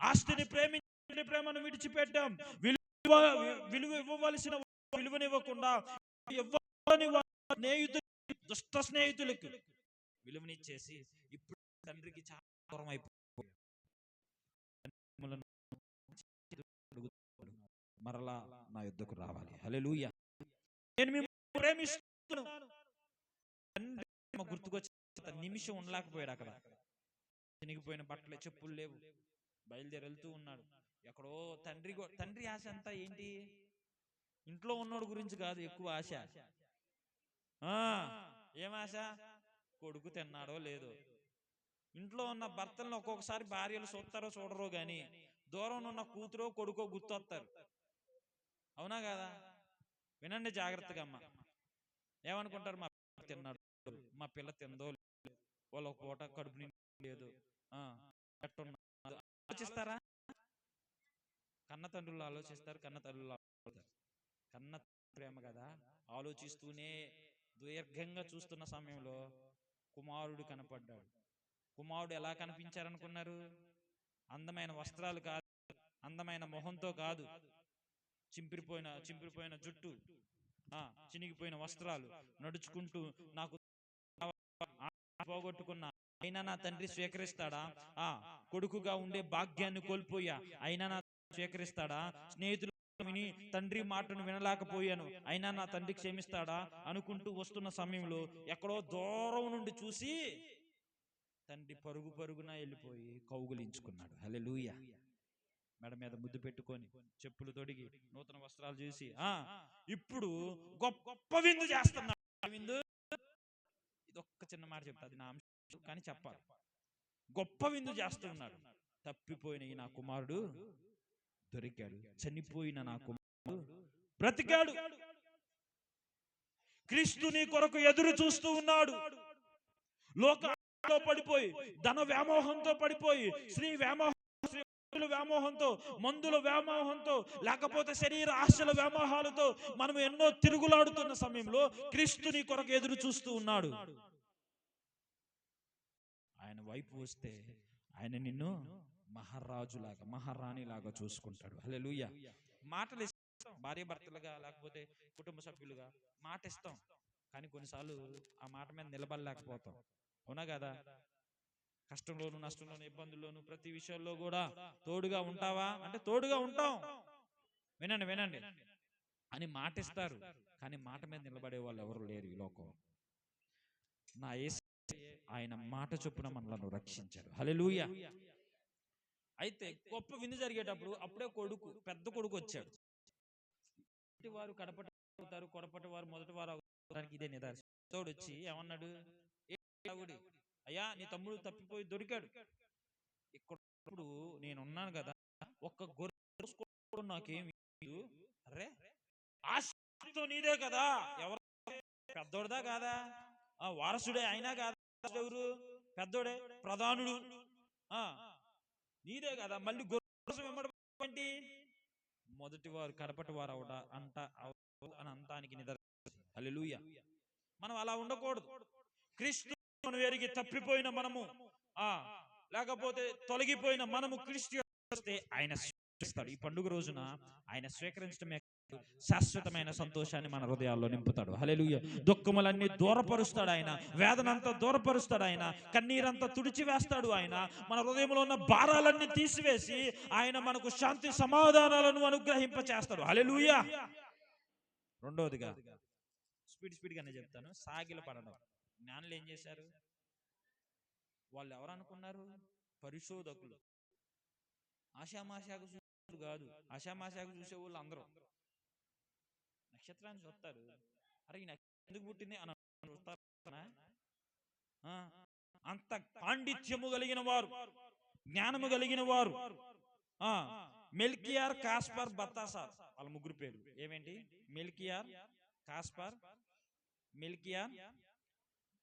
ఆస్తిని ప్రేమించి తండ్రి ప్రేమను విడిచిపెట్టాం. విలువ ఇవ్వవలసిన విలువనివ్వకుండా స్నేహితులు, దుష్ట స్నేహితులకు విలువనిచ్చేసి ఇప్పుడు తండ్రికి చాలా దూరం అయిపోయాం. మరలా నా యుద్ధకు రావాలి. హల్లెలూయా. నేను మిమ్మల్ని ప్రేమిస్తున్నాను. గుర్తుకొచ్చి నిమిషం ఉండలేకపోయాడు. అక్కడ చినిగిపోయిన బట్టలు, చెప్పులు లేవు, బయలుదేరి వెళ్తూ ఉన్నాడు. ఎక్కడో తండ్రి ఆశ అంతా ఏంటి? ఇంట్లో ఉన్నోడు గురించి కాదు ఎక్కువ ఆశ. ఏం ఆశ? కొడుకు తిన్నాడో లేదో. ఇంట్లో ఉన్న భర్తలను ఒక్కొక్కసారి భార్యలు చూస్తారో చూడరో గాని దూరం ఉన్న కూతురో కొడుకో గుర్తొస్తారు. అవునా కదా? వినండి జాగ్రత్తగా. అమ్మ ఏమనుకుంటారు? మా పిల్ల తిన్నాడు, మా పిల్ల తిందో లేదు, వాళ్ళ ఒక పూట కడుపు లేదు, ఆలోచిస్తారా? కన్న తండ్రులు ఆలోచిస్తారు, కన్న తల్లులు ఆలోచిస్తారు. కన్న ప్రేమ కదా, ఆలోచిస్తూనే దీర్ఘంగా చూస్తున్న సమయంలో కుమారుడు కనపడ్డాడు. కుమారుడు ఎలా కనిపించారనుకున్నారు? అందమైన వస్త్రాలు కాదు, అందమైన మొహంతో కాదు, చింపిరిపోయిన జుట్టు, చినిగిపోయిన వస్త్రాలు, నడుచుకుంటూ నాకు పోగొట్టుకున్నా అయినా నా తండ్రి స్వీకరిస్తాడా? కొడుకుగా ఉండే భాగ్యాన్ని కోల్పోయా అయినా నా స్వీకరిస్తాడా? స్నేహితులు విని తండ్రి మాటను వినలేకపోయాను అయినా నా తండ్రి క్షమిస్తాడా అనుకుంటూ వస్తున్న సమయంలో ఎక్కడో దూరం నుండి చూసి తండ్రి పరుగున వెళ్ళిపోయి కౌగులించుకున్నాడు. హల్లెలూయా. మెడ మీద ముద్దు పెట్టుకొని, చెప్పులు తొడిగి, నూతన వస్త్రాలు చూసి ఇప్పుడు గొప్ప విందు చేస్తున్నాడు. విందు, ఇదొక్క చిన్న మాట చెప్తా, అది నా అంశం కానీ చెప్పాలి. గొప్ప విందు చేస్తున్నాడు. తప్పిపోయిన ఈ నా కుమారుడు దొరికాడు, చనిపోయిన నా కుమారుడు బ్రతికాడు. క్రీస్తు నీ కొరకు ఎదురు చూస్తూ ఉన్నాడు. లోకంలో పడిపోయి, ధన వ్యామోహంతో పడిపోయి, స్త్రీ వ్యామోహంతో, మందుల వ్యామోహంతో, లేకపోతే శరీర ఆశల వ్యామోహాలతో మనం ఎన్నో తిరుగులాడుతున్న సమయంలో క్రీస్తు నీ కొరకు ఎదురు చూస్తూ ఉన్నాడు. ఆయన వైపు వస్తే ఆయన నిన్ను మహారాజులాగా, మహారాణిలాగా చూసుకుంటాడు. హల్లెలూయా. మాటలు ఇస్తాం, భార్య భర్తలుగా లేకపోతే కుటుంబ సభ్యులుగా మాట ఇస్తాం, కానీ కొన్నిసార్లు ఆ మాట మీద నిలబడలేకపోతాం. అవునా కదా? కష్టంలోను, నష్టంలోను, ఇబ్బందుల్లోను, ప్రతి విషయంలో కూడా తోడుగా ఉంటావా అంటే తోడుగా ఉంటాం. వినండి వినండి అని మాట ఇస్తారు, కానీ మాట మీద నిలబడే వాళ్ళు ఎవరు లేరు ఈ లోకం. నా యేసయ్య ఆయన మాట చొప్పున మనలను రక్షించాడు. హల్లెలూయా. అయితే గొప్ప విందు జరిగేటప్పుడు అప్పుడే పెద్ద కొడుకు వచ్చాడు. వారు కడపటి అవుతారు, కొడపటి వారు మొదటి వారు అవడానికి ఇదే నిదర్శనం. తోడు వచ్చి ఏమన్నాడు? అయ్యా, నీ తమ్ముడు తప్పిపోయి దొరికాడు, ఇక్కడ నేనున్నాను కదా, ఒక్క గొర్రె నాకేమి, అరే ఆస్తితో నీదే కదా, ఎవరు పెద్దోడదా కాదా, వారసుడే అయినా కాదా, ఎవరు పెద్దోడే, ప్రధానుడు, నీదే కదా, మళ్ళీ గొర్రె వెంబడి మొదటి వారు కడపటి వారు అవడ అని అంతానికి నిదర్శనం. హల్లెలూయా. మనం అలా ఉండకూడదు. క్రీస్తు ఎరిగి తప్పిపోయిన మనము, లేకపోతే తొలగిపోయిన మనము క్రీస్తు వస్తే ఆయన స్వీకరిస్తాడు. ఈ పండుగ రోజున ఆయన స్వీకరించడమే శాశ్వతమైన సంతోషాన్ని మన హృదయాల్లో నింపుతాడు. హల్లెలూయా. దుఃఖములన్నీ దూరపరుస్తాడు ఆయన, వేదనంతా దూరపరుస్తాడు ఆయన, కన్నీరంతా తుడిచివేస్తాడు ఆయన, మన హృదయంలో ఉన్న భారాలన్నీ తీసివేసి ఆయన మనకు శాంతి సమాధానాలను అనుగ్రహింపచేస్తాడు. హల్లెలూయా. రెండవదిగా స్పీడ్గానే చెప్తాను, సాగిల పడడం. జ్ఞానులు ఏం చేశారు? వాళ్ళు ఎవరు అనుకున్నారు? పరిశోధకులు. ఆషామాషాకు చూసేవాళ్ళు కాదు. ఆషామాషాకు చూసేవాళ్ళు అందరూ నక్షత్రాన్ని చూస్తారు. అరే ఈ నక్షత్రం ఎందుకు పుట్టింది అని చూస్తారా? అంత పాండిత్యము కలిగిన వారు, జ్ఞానము కలిగిన వారు, మెల్కియార్, కాస్పర్, బత్తాసార్, వాళ్ళ ముగ్గురు పేరు ఏమేంటి? మెల్కియార్, కాస్పర్, మెల్కియార్,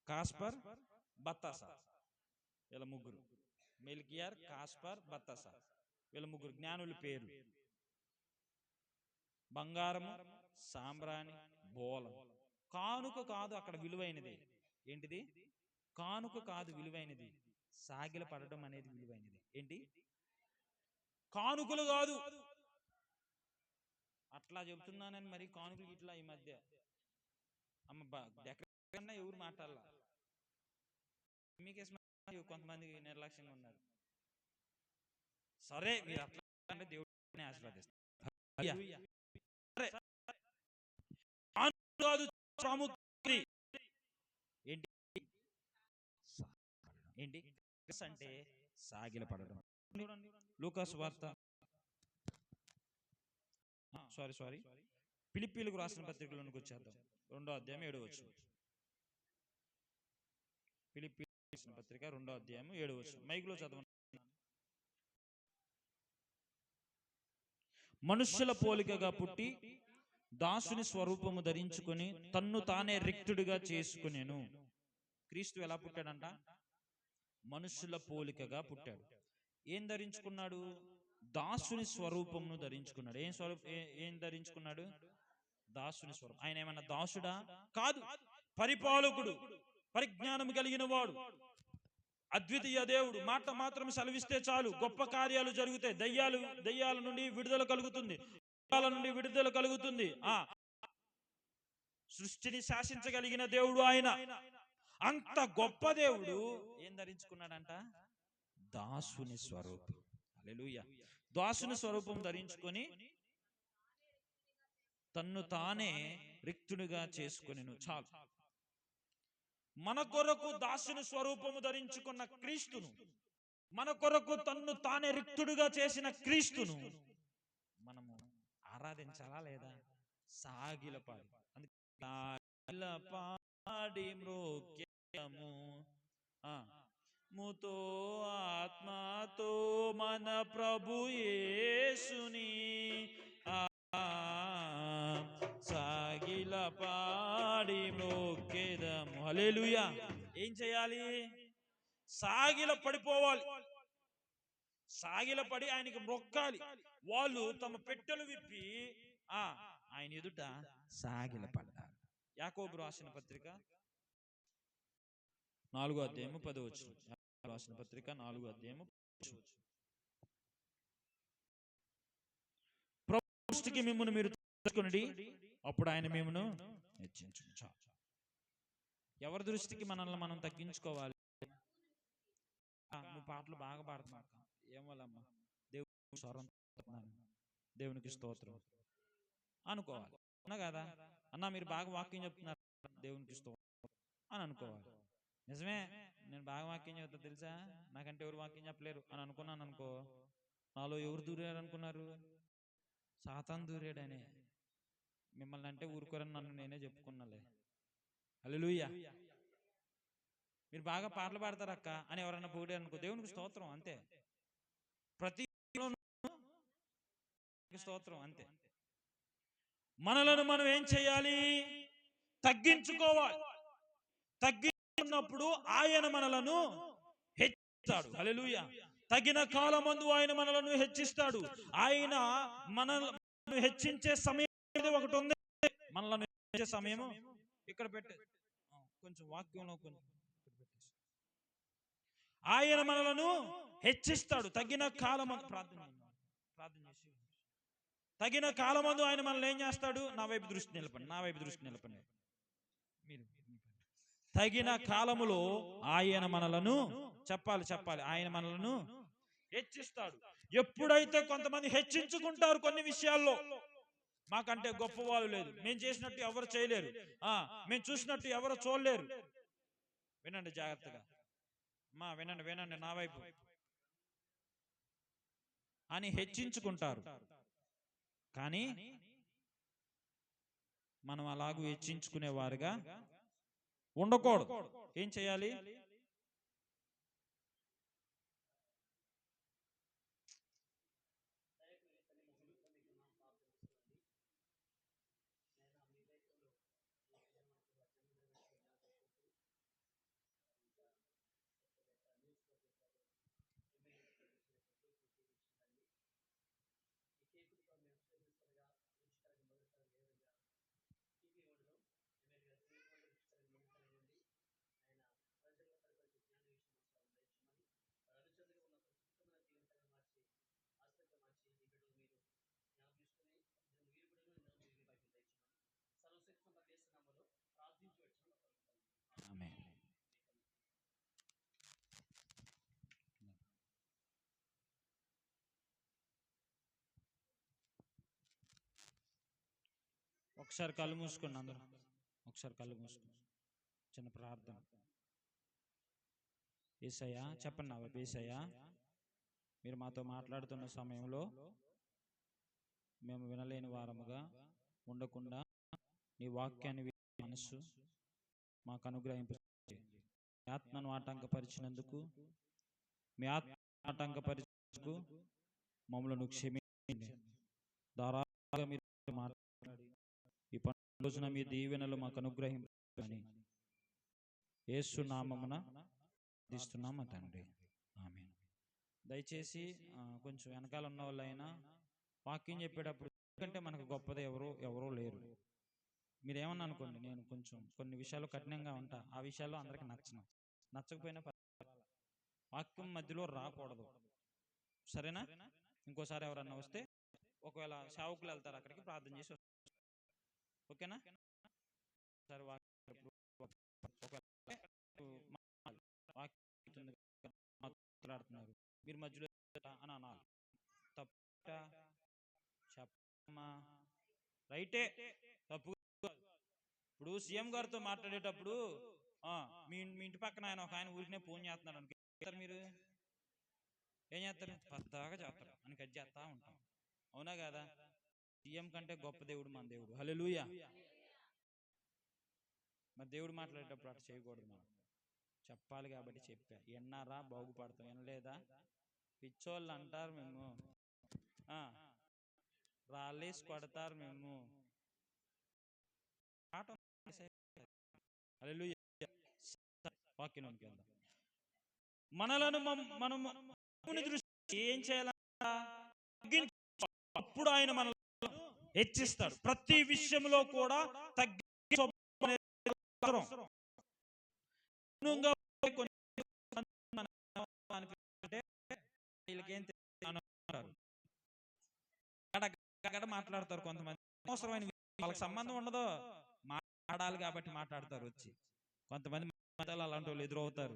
కాస్పర్, బత్తాసార్, వీళ్ళ ముగ్గురు. మెల్కియార్, కాస్పర్, బత్తాసార్, వీళ్ళ ముగ్గురు జ్ఞానుల పేరు. బంగారము, సాంబ్రాణి, బోలం. కానుక కాదు అక్కడ విలువైనది. ఏంటిది? కానుక కాదు విలువైనది, సాగిల పడడం అనేది విలువైనది. ఏంటి? కానుకలు కాదు. అట్లా చెబుతున్నానని మరి కానుకలు ఇట్లా ఈ మధ్య డెకరేషన్ ఎవరు మాట్లాడాల, మీకేసి కొంతమంది నిర్లక్ష్యంగా ఉన్నారు. సరే, మీరు అట్లా అంటే దేవుడిని ఆశీర్వదిస్తారు. ఏంటి ఏంటి అంటే సాగిల పడడం. లూకాసు వార్త, సారీ ఫిలిప్పీలకు రాసిన పత్రికలోనికి వచ్చేద్దాం. 2వ అధ్యాయం 7వ వచనం. ఫిలిప్పీలకు రాసిన పత్రిక 2వ అధ్యాయం 7వ వచనం. మైకులో చదవండి. మనుష్యుల పోలికగా పుట్టి దాసుని స్వరూపము ధరించుకొని తన్ను తానే రిక్తుడిగా చేసుకునేను. క్రీస్తు ఎలా పుట్టాడంట? మనుష్యుల పోలికగా పుట్టాడు. ఏం ధరించుకున్నాడు? దాసుని స్వరూపమును ధరించుకున్నాడు. ఏం ధరించుకున్నాడు? దాసుని స్వరూపం. ఆయన ఏమన్నా దాసుడా? కాదు, పరిపాలకుడు, పరిజ్ఞానం కలిగిన వాడు, అద్వితీయ దేవుడు. మాట మాత్రం సెలవిస్తే చాలు గొప్ప కార్యాలు జరుగుతాయి. దయ్యాల నుండి విడుదల కలుగుతుంది, నుండి విడుదల కలుగుతుంది. సృష్టిని శాసించగలిగిన దేవుడు ఆయన. అంత గొప్ప దేవుడు ఏం ధరించుకున్నాడంట? దాసుని స్వరూపం. హల్లెలూయా. దాసుని స్వరూపం ధరించుకొని తన్ను తానే రిక్తునిగా చేసుకొనెను. చాలు. మన కొరకు దాసుని స్వరూపము ధరించుకున్న క్రీస్తును, మన కొరకు తన్ను తానే రిక్తుడిగా చేసిన క్రీస్తును మనము ఆరాధించాలా లేదా? సాగిలపాడి. సాగిలపాడి మ్రోక్యము, ముతో ఆత్మతో మన ప్రభు యేసుని సాగిల పాడి మ్రొక్కెదము. హల్లెలూయా. ఏం చేయాలి? సాగిల పడిపోవాలి. సాగిల పడి ఆయనకి మొక్కాలి. వాళ్ళు తమ పెట్టెలు విప్పి ఆయన ఎదుట సాగిల పడ్డారు. యాకోబు రాసిన పత్రిక 4వ అధ్యాయము 10వ వచనం. రాసిన పత్రిక 4వ అధ్యాయము ప్రభు దృష్టికి మిమ్మును మీరు తెచ్చుకొనుడి, అప్పుడు ఆయన మిమ్మును హెచ్చించును. ఎవరి దృష్టికి మనల్ని మనం తగ్గించుకోవాలి? నువ్వు పాటలు బాగా పాడుతున్నావు, ఏమోలమ్మా, దేవుని స్వరం, దేవునికి స్తోత్రం అనుకోవాలి. అవునా కదా? అన్న మీరు బాగా వాక్యం చెప్తున్నారు, దేవునికి స్తోత్రం అని అనుకోవాలి. నిజమే, నేను బాగా వాక్యం చెప్తా తెలుసా, నాకంటే ఎవరు వాక్యం చెప్పలేరు అని అనుకున్నాను అనుకో, నాలో ఎవరు దూరారు అనుకున్నారు? సాతాను దూరాడనే. మిమ్మల్ని అంటే ఊరుకోరని నన్ను నేనే చెప్పుకున్నాలే. హల్లెలూయా. మీరు బాగా పాటలు పాడతారు అక్క అని ఎవరన్నా పొగిడారు అనుకో, దేవునికి స్తోత్రం అంతే. ప్రతి స్తోత్రం అంతే. మనలను మనం ఏం చేయాలి? తగ్గించుకోవాలి. తగ్గించుకున్నప్పుడు ఆయన మనలను హెచ్చిస్తాడు. హల్లెలూయా. తగిన కాలమందు ఆయన మనలను హెచ్చిస్తాడు. ఆయన మనల్ని హెచ్చించే సమయం ఒకటి ఉంది. మనల్ని హెచ్చించే సమయము ఇక్కడ పెట్టే, కొంచెం వాక్యంలో కొంచెం ఆయన మనలను హెచ్చిస్తాడు. తగిన కాలమందు ప్రార్థన చేసి తగిన కాలమందు ఆయన మనల్ని ఏం చేస్తాడు? నా వైపు దృష్టి నిలపండి, నా వైపు దృష్టి నిలపండి. మీరు తగిన కాలములో ఆయన మనలను చెప్పాలి ఆయన మనలను హెచ్చిస్తాడు. ఎప్పుడైతే కొంతమంది హెచ్చించుకుంటారు కొన్ని విషయాల్లో, మాకంటే గొప్ప వాళ్ళు లేదు, మేము చేసినట్టు ఎవరు చేయలేరు, మేము చూసినట్టు ఎవరు చూడలేరు. వినండి జాగ్రత్తగా, వినండి నా వైపు అని హెచ్చించుకుంటారు. కానీ మనం అలాగూ హెచ్చించుకునేవారుగా ఉండకూడదు. ఏం చేయాలి? ఒకసారి కళ్ళు మూసుకోండి అందరూ, ఒకసారి కళ్ళు మూసుకోండి. చిన్న ప్రార్థన. యేసయ్యా, చెప్పండి నా వైపు. యేసయ్యా, మీరు మాతో మాట్లాడుతున్న సమయంలో మేము వినలేని వారముగా ఉండకుండా నీ వాక్యాన్ని మనస్సు మాకు అనుగ్రహింపు. మీ ఆత్మను ఆటంకపరిచినందుకు, మీ ఆత్మ ఆటంకపరిచినందుకు మమ్మల్ని క్షమించండి. ధారాళంగా మీరు మాట్లాడి ఈ పండుగ రోజున మీ దీవెనలు మాకు అనుగ్రహించండి. యేసు నామమున ప్రార్థిస్తున్నాము తండ్రి, ఆమేన్. దయచేసి కొంచెం వెనకాల ఉన్న వాళ్ళైనా వాక్యం చెప్పేటప్పుడు, ఎందుకంటే మనకు గొప్పది ఎవరో లేరు. మీరేమన్నా అనుకోండి, నేను కొంచెం కొన్ని విషయాలు కఠినంగా ఉంటా, ఆ విషయాల్లో అందరికి నచ్చకపోయినా వాక్యం మధ్యలో రాకూడదు, సరేనా? ఇంకోసారి ఎవరన్నా వస్తే, ఒకవేళ సేవకులు వెళ్తారు అక్కడికి, ప్రార్థన చేసి వస్తారు, ఓకేనా? సరే, మాట్లాడుతున్నారు మీరు మధ్యలో అని అనాలి. తప్ప చెప్పమ్మా, రైటే, తప్పు. ఇప్పుడు సీఎం గారితో మాట్లాడేటప్పుడు మీ ఇంటి పక్కన ఒక ఆయన ఊరినే ఫోన్ చేస్తున్నాడు అనుకుంటారు, మీరు ఏం చేస్తారు? పద్దాగా చేస్తారు అని కట్ చేస్తా ఉంటాం, అవునా కదా? సీఎం కంటే గొప్ప దేవుడు మన దేవుడు. హల్లెలూయా. మరి దేవుడు మాట్లాడేటప్పుడు అట్లా చేయకూడదు మనం. చెప్పాలి కాబట్టి చెప్పా. ఎన్నారా బాగుపడతాం, వినలేదా? పిచ్చోళ్ళు అంటారు మేము, రాళ్ళేసి కొడతారు మేము. వాక్యంలోనికి వెళ్దాం. మనలను మనము దృష్టి ఏం చేయాలంట? అప్పుడు ఆయన మనల్ని హెచ్చిస్తాడు. ప్రతి విషయంలో కూడా మాట్లాడతారు కొంతమంది. అవసరమైన వాళ్ళకి సంబంధం ఉండదు, మాట్లాడాలి కాబట్టి మాట్లాడతారు. వచ్చి కొంతమంది అలాంటి వాళ్ళు ఎదురవుతారు.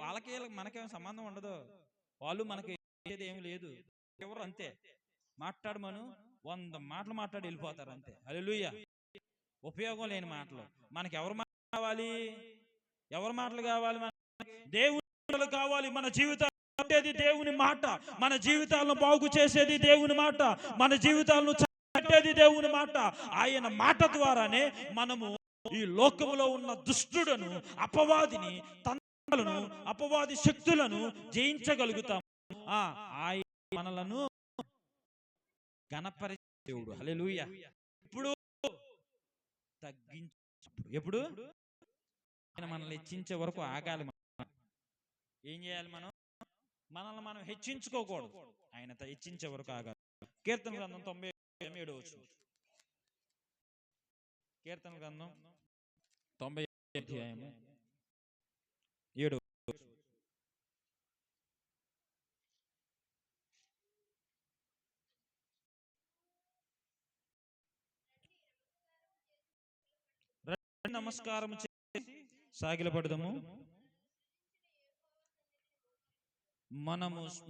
వాళ్ళకి మనకేం సంబంధం ఉండదు, వాళ్ళు మనకి ఏమి లేదు, ఎవరు అంతే. మాట్లాడమను 100 మాటలు మాట్లాడి వెళ్ళిపోతారు అంతే. హల్లెలూయా. ఉపయోగం లేని మాటలు. మనకి ఎవరు కావాలి? ఎవరి మాటలు కావాలి? దేవుని మాటలు కావాలి. మన జీవితాలు కట్టేది దేవుని మాట, మన జీవితాలను బాగు చేసేది దేవుని మాట, మన జీవితాలను కట్టేది దేవుని మాట. ఆయన మాట ద్వారానే మనము ఈ లోకములో ఉన్న దుష్టులను, అపవాదిని, తంత్రాలను, అపవాది శక్తులను జయించగలుగుతాము. ఆయన మనలను గణపరిచే దేవుడు. హల్లెలూయా. ఇప్పుడు ఎప్పుడు ఆయన మనల్ని హెచ్చించే వరకు ఆగాలి. ఏం చేయాలి? మనల్ని మనం హెచ్చించుకోకూడదు, ఆయన హెచ్చించే వరకు ఆగాలి. కీర్తన గ్రంథం 97వ వచనం. కీర్తన గ్రంథం 97వ అధ్యాయము 7వ. నమస్కారం చేసి సాగిలపడదాము.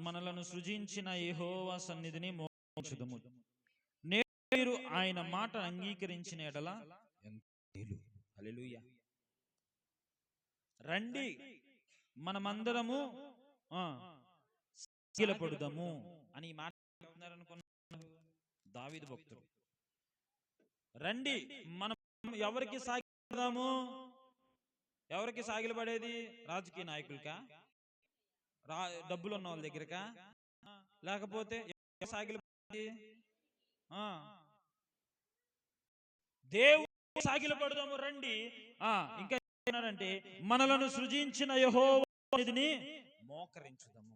మనలను సృజించిన యెహోవా సన్నిధిని మోక్షించుదము. మీరు ఆయన మాట అంగీకరించిన ఎడల హల్లెలూయా. రండి మనమందరము సాగిలపడుదాము అని ఈ మాట అనుకున్నారు దావీదు భక్తుడు. రండి మనం ఎవరికి సాగిలపడదాము? ఎవరికి సాగిలపడేది? రాజకీయ నాయకులకా? డబ్బులు ఉన్న వాళ్ళ దగ్గరకా? లేకపోతే సాగిలపడేది దేవుడు సాగిలపడదాము రండి. ఇంకా అంటే మనలను సృజించిన యెహోవా సన్నిధిని మోకరించుదాము.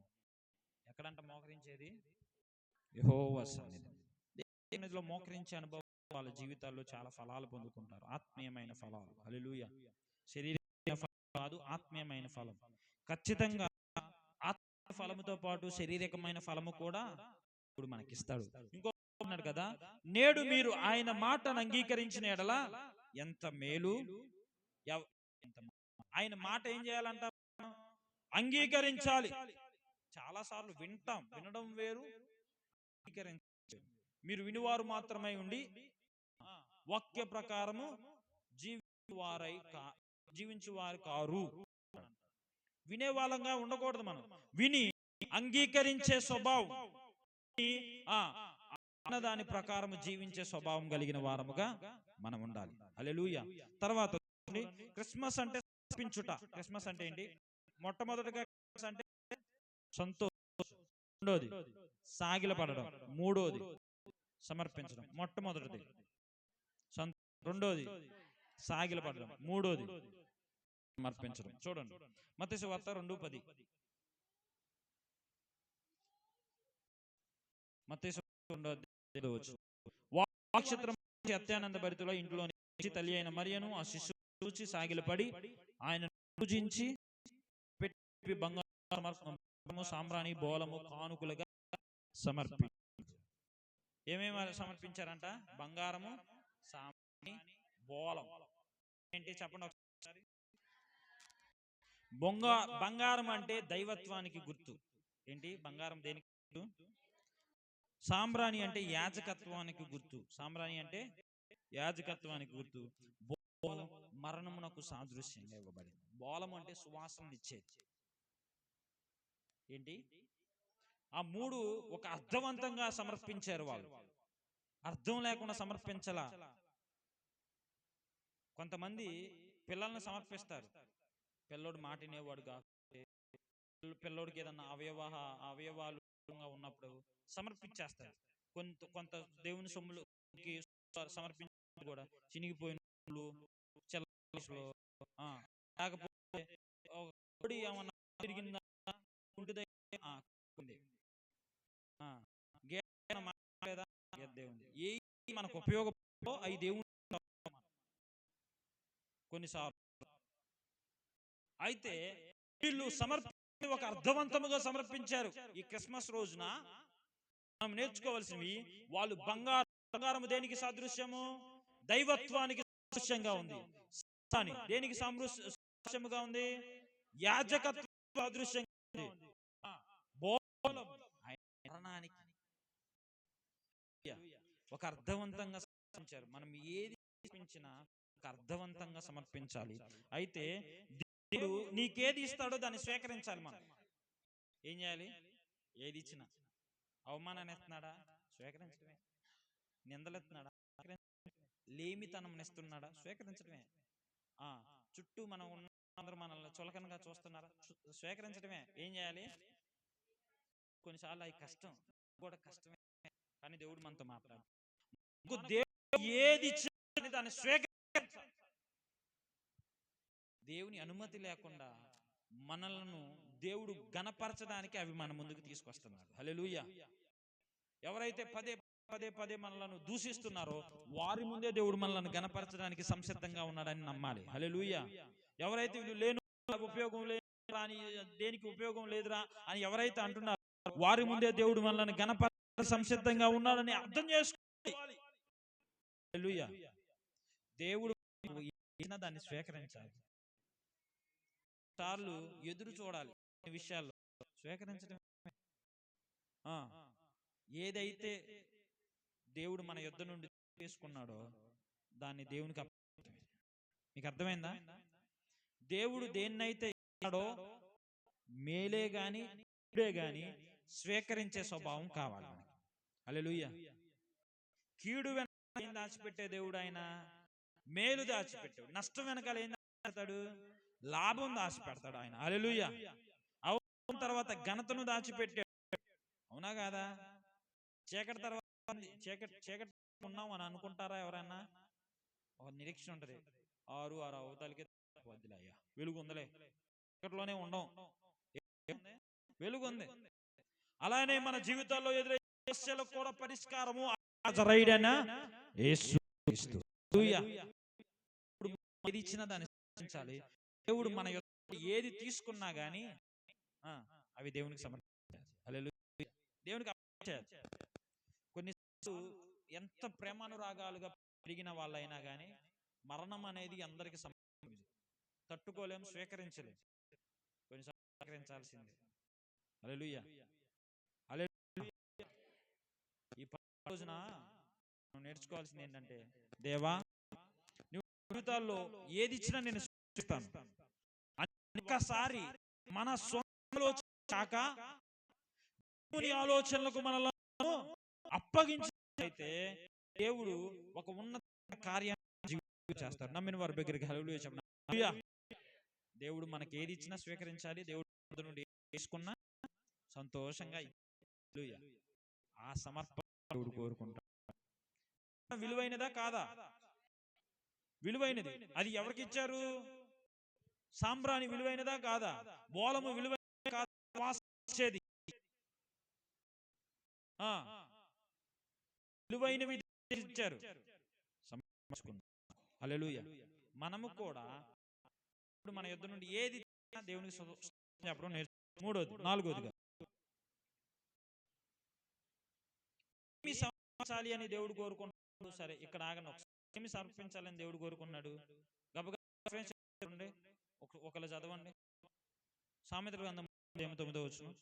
ఎక్కడంట మోకరించేది? యెహోవా సన్నిధిలో మోకరించే అనుభవం వాళ్ళ జీవితాల్లో చాలా ఫలాలు పొందుకుంటారు, ఆత్మీయమైన ఫలాలు. హల్లెలూయా. శరీరమైన ఫలం కాదు, ఆత్మీయమైన ఫలం. ఖచ్చితంగా ఆత్మ ఫలముతో పాటు శారీరకమైన ఫలము కూడా ఇప్పుడు మనకిస్తాడు. ఇంకో అన్నాడు కదా, నేడు మీరు ఆయన మాటను అంగీకరించిన ఎడల ఎంత మేలు. ఆయన మాట ఏం చేయాలంట? అంగీకరించాలి. చాలా సార్లు వినడం వేరు, మీరు వినివారు మాత్రమే ఉండి వాక్య ప్రకారము జీవించువారు కారు. వినే వాళ్ళంగా ఉండకూడదు. మనం విని అంగీకరించే స్వభావం, దాని ప్రకారం జీవించే స్వభావం కలిగిన వారముగా మనం ఉండాలి. హల్లెలూయా. తర్వాత క్రిస్మస్ అంటే సమర్పించుట. క్రిస్మస్ అంటే ఏంటి? మొట్టమొదటిగా అంటే సంతోషం, రెండోది సాగిలపడడం, మూడోది సమర్పించడం. మొట్టమొదటిది రెండోది సాగిలపడడం, మూడోది సమర్పించడం. చూడండి మత్తయి సువార్త 2:10. మత్తయి సువార్త 2:10. వాక్క్షత్రం అత్యానంద భరితుల ఇంట్లో తల్లి అయిన మరియను ఆ శిశువు చూచి సాగిలపడి ఆయన పూజించి పెట్టి బంగారము, సాంబ్రాణి, బోలము కానుకలుగా ఏమేమి సమర్పించారంట? బంగారము, సాంబ్రాణి, బోలం. ఏంటి చెప్పండి ఒకసారి. బంగారం అంటే దైవత్వానికి గుర్తు. ఏంటి బంగారం దేనికి గుర్తు? సాంబ్రాణి అంటే యాజకత్వానికి గుర్తు. సాంబ్రాణి అంటే యాజకత్వానికి గుర్తు. మరణమునకు సాదృశ్యంగా ఇవ్వబడింది. బోలం అంటే సువాసన ఇచ్చేది. ఏంటి? ఆ మూడు ఒక అర్థవంతంగా సమర్పించారు వాళ్ళు. అర్థం లేకుండా సమర్పించలా. కొంతమంది పిల్లల్ని సమర్పిస్తారు, పిల్లోడు మాట వినేవాడు కాకపోతే, పిల్లోడికి ఏదన్నా అవయవాలు ఉన్నప్పుడు సమర్పించేస్తాడు. కొంత దేవుని సొమ్ములకి సమర్పించి కూడా చినిగిపోయిన లేకపోతే ఏమన్నా తిరిగిందా ఏ మనకు ఉపయోగపడో అవి దేవుని కొన్నిసార్లు. అయితే వీళ్ళు ఒక అర్థవంతముగా సమర్పించారు. ఈ క్రిస్మస్ రోజున మనం నేర్చుకోవాల్సినవి, వాళ్ళు బంగారము దేనికి సాదృశ్యము? దైవత్వానికి సాదృశ్యంగా ఉంది. దేనికి సాదృశ్యముగా ఉంది? యాజకత్వ సాదృశ్యంగా ఉంది. మరణానికి ఒక అర్థవంతంగా సమర్పించారు. మనం ఏది సమర్పించినా ఒక అర్థవంతంగా సమర్పించాలి. అయితే దేవుడు నీకేది ఇస్తాడో దాన్ని స్వీకరించాలి. మనం ఏం చేయాలి? ఏది ఇచ్చినా అవమానాన్ని ఎత్తున్నాడా? స్వీకరించడమే. నిందలెత్తున్నాడా? లేమితనం ఇస్తున్నాడా? స్వీకరించడమే. చుట్టూ మనం అందరూ మనల్ని చులకనగా చూస్తున్నారా? స్వీకరించడమే. ఏం చేయాలి? కొన్నిసార్లు అది కష్టం కూడా, కష్టమే. కానీ దేవుడు మనతో మాట్లాడు. దేవుడు ఏది ఇచ్చినా దాన్ని స్వీకరించాలి. దేవుని అనుమతి లేకుండా మనలను దేవుడు గణపరచడానికి అవి మన ముందుకు తీసుకొస్తున్నాడు. హల్లెలూయా. ఎవరైతే పదే మనలను దూషిస్తున్నారో వారి ముందే దేవుడు మనల్ని గణపరచడానికి సంసిద్ధంగా ఉన్నాడని నమ్మాలి. హల్లెలూయా. ఎవరైతే వీళ్ళు లేను, ఉపయోగం లేదురా అని, దేనికి ఉపయోగం లేదురా అని ఎవరైతే అంటున్నారో వారి ముందే దేవుడు మనల్ని గణపరచ సంసిద్ధంగా ఉన్నాడని అర్థం చేసుకోవాలి. హల్లెలూయా. దేవుడు దాన్ని స్వీకరించాలి. సార్లు ఎదురు చూడాలి విషయాల్లో, స్వీకరించడం. ఏదైతే దేవుడు మన యుద్ధ నుండి తీసుకున్నాడో దాన్ని దేవునికి అప్పగించడమే. మీకు అర్థమైందా? దేవుడు దేన్నైతే ఇస్తాడో మేలే గాని కీడే గాని స్వీకరించే స్వభావం కావాలి మనకి. హల్లెలూయా. కీడు వెనకాల ఏం దాచిపెట్టే దేవుడు ఆయన? మేలు దాచిపెట్టాడు. నష్టం వెనకాల ఏం దాచిపెడతాడు? లాభం దాచిపెడతాడు ఆయన. హల్లెలూయా. అవమానం తర్వాత ఘనతను దాచిపెట్టాడు. అవునా కాదా? చీకటి తర్వాత చీకటి ఉన్నాం అని అనుకుంటారా ఎవరన్నా? ఒక నిరీక్షణ ఉంటది. 6 అవతలకి వద్దులయ్యా, వెలుగు ఉందలే, చీకటిలోనే ఉండం, వెలుగు ఉంది. అలానే మన జీవితాల్లో ఎదురయ్యే సమస్యలకు కూడా పరిష్కారము హాజరైన యేసుక్రీస్తు. ఏది ఇచ్చినా దాన్ని స్వీకరించాలి. దేవుడు మన ఏది తీసుకున్నా గానీ అవి దేవునికి సమర్పించాలి. హల్లెలూయా. దేవునికి అప్పగించాలి. కొన్నిసార్లు ఎంత ప్రేమానురాగాలుగా పెరిగిన వాళ్ళైనా కానీ మరణం అనేది అందరికి తట్టుకోలేము, స్వీకరించలేము. కొన్నిసార్లు స్వీకరించాల్సిందే. హల్లెలూయా. హల్లెలూయా. ఈ రోజున నువ్వు నేర్చుకోవాల్సింది ఏంటంటే, దేవా నువ్వు జీవితాల్లో ఏది ఇచ్చినా నేను స్వీకరిస్తాను. ఒక్కసారి మన సొంత ఆలోచన కాక దేవుని ఆలోచనలకు మనల్ని అప్పగించినట్లయితే దేవుడు ఒక ఉన్నత కార్యాన్ని చేస్తాడు. నమ్మిన వారి దగ్గరికి హల్లెలూయా చెప్పండి. హల్లెలూయా. దేవుడు మనకి ఏది ఇచ్చినా స్వీకరించాలి. దేవుడు నుండి తీసుకున్నా సంతోషంగా హల్లెలూయా. ఆ సమర్పణ దేవుడు కోరుకుంటాడు. విలువైనదా కాదా? విలువైనది. అది ఎవరికి ఇచ్చారు? సాంబ్రాణి విలువైనదా కాదా? బోలము విలువైనదా కాదా? వాసన విలువైనవి ఇచ్చారు. హల్లెలూయా. మనము కూడా ఇప్పుడు మన యుద్ధ నుండి ఏది దేవునికి చెప్పడం నేర్చుకో. నాలుగోదిగా ఏమి సమర్పించాలి అని దేవుడు కోరుకున్నాడు. సరే, ఇక్కడ ఆగను. ఏమి సమర్పించాలని దేవుడు కోరుకున్నాడు? గబగబా ఒకళ్ళు చదవండి. సామెతల గ్రంథం 9వ వచనం,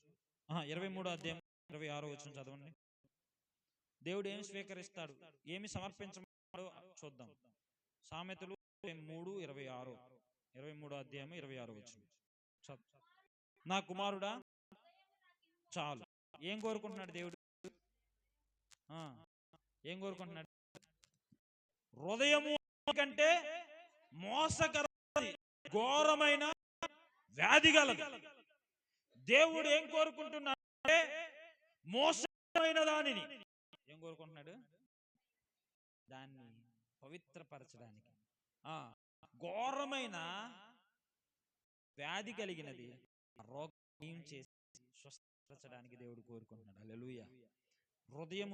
23వ అధ్యాయం 26వ వచనం చదవండి. దేవుడు ఏమి స్వీకరిస్తాడు, ఏమి సమర్పించమన్నాడో చూద్దాం. సామెతలు 3:26, 23వ అధ్యాయం 26వ వచనం. నా కుమారుడా చాలు. ఏం కోరుకుంటున్నాడు దేవుడు? ఏం కోరుకుంటున్నాడు? హృదయము కంటే మోసకరమైన ఘోరమైన వ్యాధి గలది. దేవుడు ఏం కోరుకుంటున్నాడంటే మోసమైన దానిని ఏం కోరుకుంటున్నాడు? దాన్ని పవిత్రపరచడానికి. ఘోరమైన వ్యాధి కలిగినది రోగం చేసి స్వస్థపరచడానికి దేవుడు కోరుకుంటున్నాడు. హల్లెలూయా. హృదయం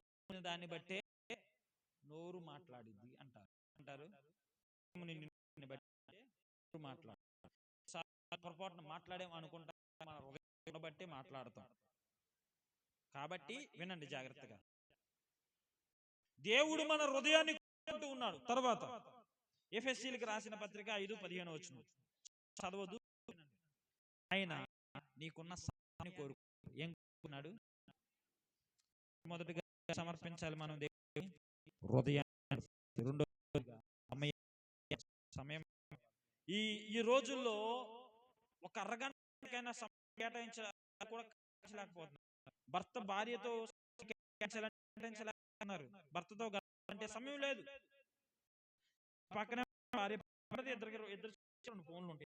దాన్ని బట్టే నోరు మాట్లాడిద్ది అంటారు. పొరపాటున మాట్లాడేం అనుకుంటా, మన హృదయం బట్టి మాట్లాడతాం. కాబట్టి వినండి జాగ్రత్తగా. దేవుడు మన హృదయాన్ని కోరుకుంటూ ఉన్నాడు. తర్వాత ఎఫెసీయులకు రాసిన పత్రిక 5:15 వచనం చదవద్దు. ఆయన నీకున్న సమయాన్ని కోరుకుంటున్నాడు. ఏం కోరుకున్నాడు? మొదటిగా సమర్పించాలి మనం దేవుడికి హృదయాన్ని. రెండోదిగా సమయం. ఈ రోజుల్లో ఒక అరగంటకైనా సమయం కేటాయించలేకపోతున్నారు. భర్త భార్యతో కేటాయించలేకున్నారు. భర్తతో అంటే సమయం లేదు. పక్కన భార్య ఇద్దరు ఫోన్లు ఉంటాయి.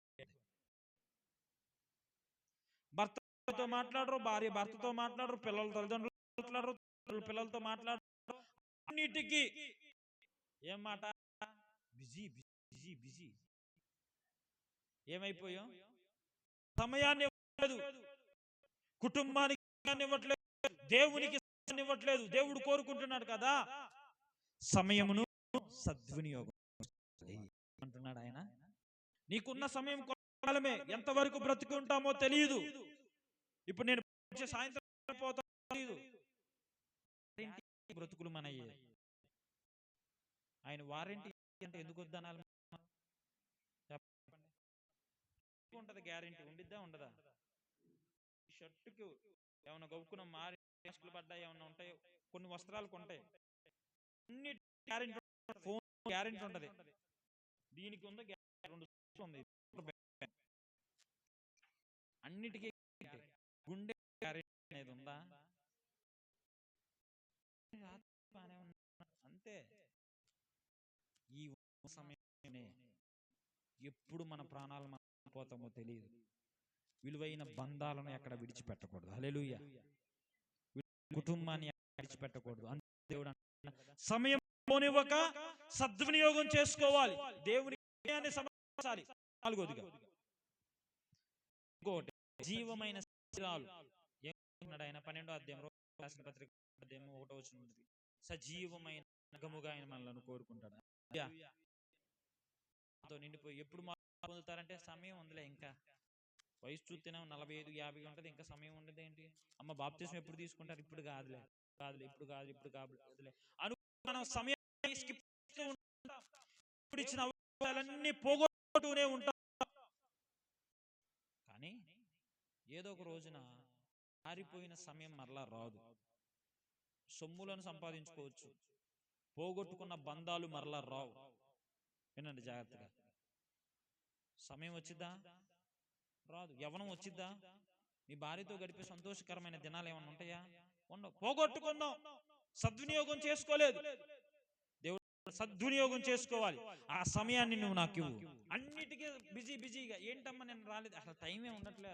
భర్తతో మాట్లాడరు, భార్య భర్తతో మాట్లాడరు, పిల్లల తల్లిదండ్రులు మాట్లాడరు, పిల్లలతో మాట్లాడరు. అన్నిటికీ ఏం మాట? Busy busy busy. ఏమైపోయాం? సమయాన్ని ఇవ్వట్లేదు, కుటుంబానికి ఇవ్వట్లేదు, దేవునికి ఇవ్వట్లేదు. దేవుడు కోరుకుంటున్నాడు కదా సమయమును సద్వినియోగం అంటున్నాడు ఆయన. నీకున్న సమయం కొంతకాలమే, ఎంతవరకు బ్రతుకుంటామో తెలియదు. ఇప్పుడు నేను సాయంత్రం పోతా తెలియదు. బ్రతుకులు మనయ్యే. ఆయన వారంటీ అంటే ఎందుకు వద్దనాలి? ఉంటది గ్యారెంటీ. ఉండిద్దా ఉండదా? షర్టుకు ఏమన్నా గౌక్కున మారి పడ్డా ఏమన్నా ఉంటాయో, కొన్ని వస్త్రాలు కొంటాయి, అన్ని గ్యారెంటీ. ఫోన్ గ్యారెంటీ ఉంటది. దీనికి ఉందా గ్యారెంటీ? 2 ఉంది. అన్నిటికీ గుండె గ్యారెంటీ అనేది ఉందా? అంతే. ఈ సమయమే ఎప్పుడు మన ప్రాణాలు మనం పోతామో తెలియదు. విలువైన బంధాలను ఎక్కడ విడిచిపెట్టకూడదు. హల్లెలూయా. కుటుంబాన్ని విడిచిపెట్టకూడదు. దేవుడు సమయం పోనివ్వక సద్వినియోగం చేసుకోవాలి. దేవుని సమర్పించాలి. 4వదిగా ఇంకోటి జీవమైన శరీరాలు. ఏమన్నాడు ఆయన? 12వ అధ్యాయం రాసిన పత్రిక 1వ వచనం ఉంటుంది. సజీవమైన నగముగా ఆయన మనలను కోరుకుంటాడు. నిండిపోయి ఎప్పుడు పొందుతారంటే సమయం ఉందిలే, ఇంకా వయసు చూస్తేనే 45-50 ఉంటుంది, ఇంకా సమయం ఉండదు. ఏంటి అమ్మ బాప్తిస్మం ఎప్పుడు తీసుకుంటారు? ఇప్పుడు కాదులే, ఇప్పుడు కాదులే అను మనం సమయాన్ని స్కిప్ చేస్తూ ఉంటాం. ఇప్పుడు ఇచ్చిన అవకాశాలన్నీ పోగొట్టుతూనే ఉంటాం. కానీ ఏదో ఒక రోజున మారిపోయిన సమయం మరలా రాదు. సొమ్ములను సంపాదించుకోవచ్చు, పోగొట్టుకున్న బంధాలు మరలా రావు. వినండి జాగ్రత్తగా. సమయం వచ్చిద్దా? రాదు. యవ్వనం వచ్చిద్దా? నీ భార్యతో గడిపే సంతోషకరమైన దినాలు ఏమైనా ఉంటాయా? ఉండవు. పోగొట్టుకున్నావు, సద్వినియోగం చేసుకోలేదు. దేవుడు సద్వినియోగం చేసుకోవాలి. ఆ సమయాన్ని నువ్వు నాకు ఇవ్వు. అన్నిటికీ బిజీగా. ఏంటమ్మా నేను రాలేదు, అసలు టైమే ఉండట్లే.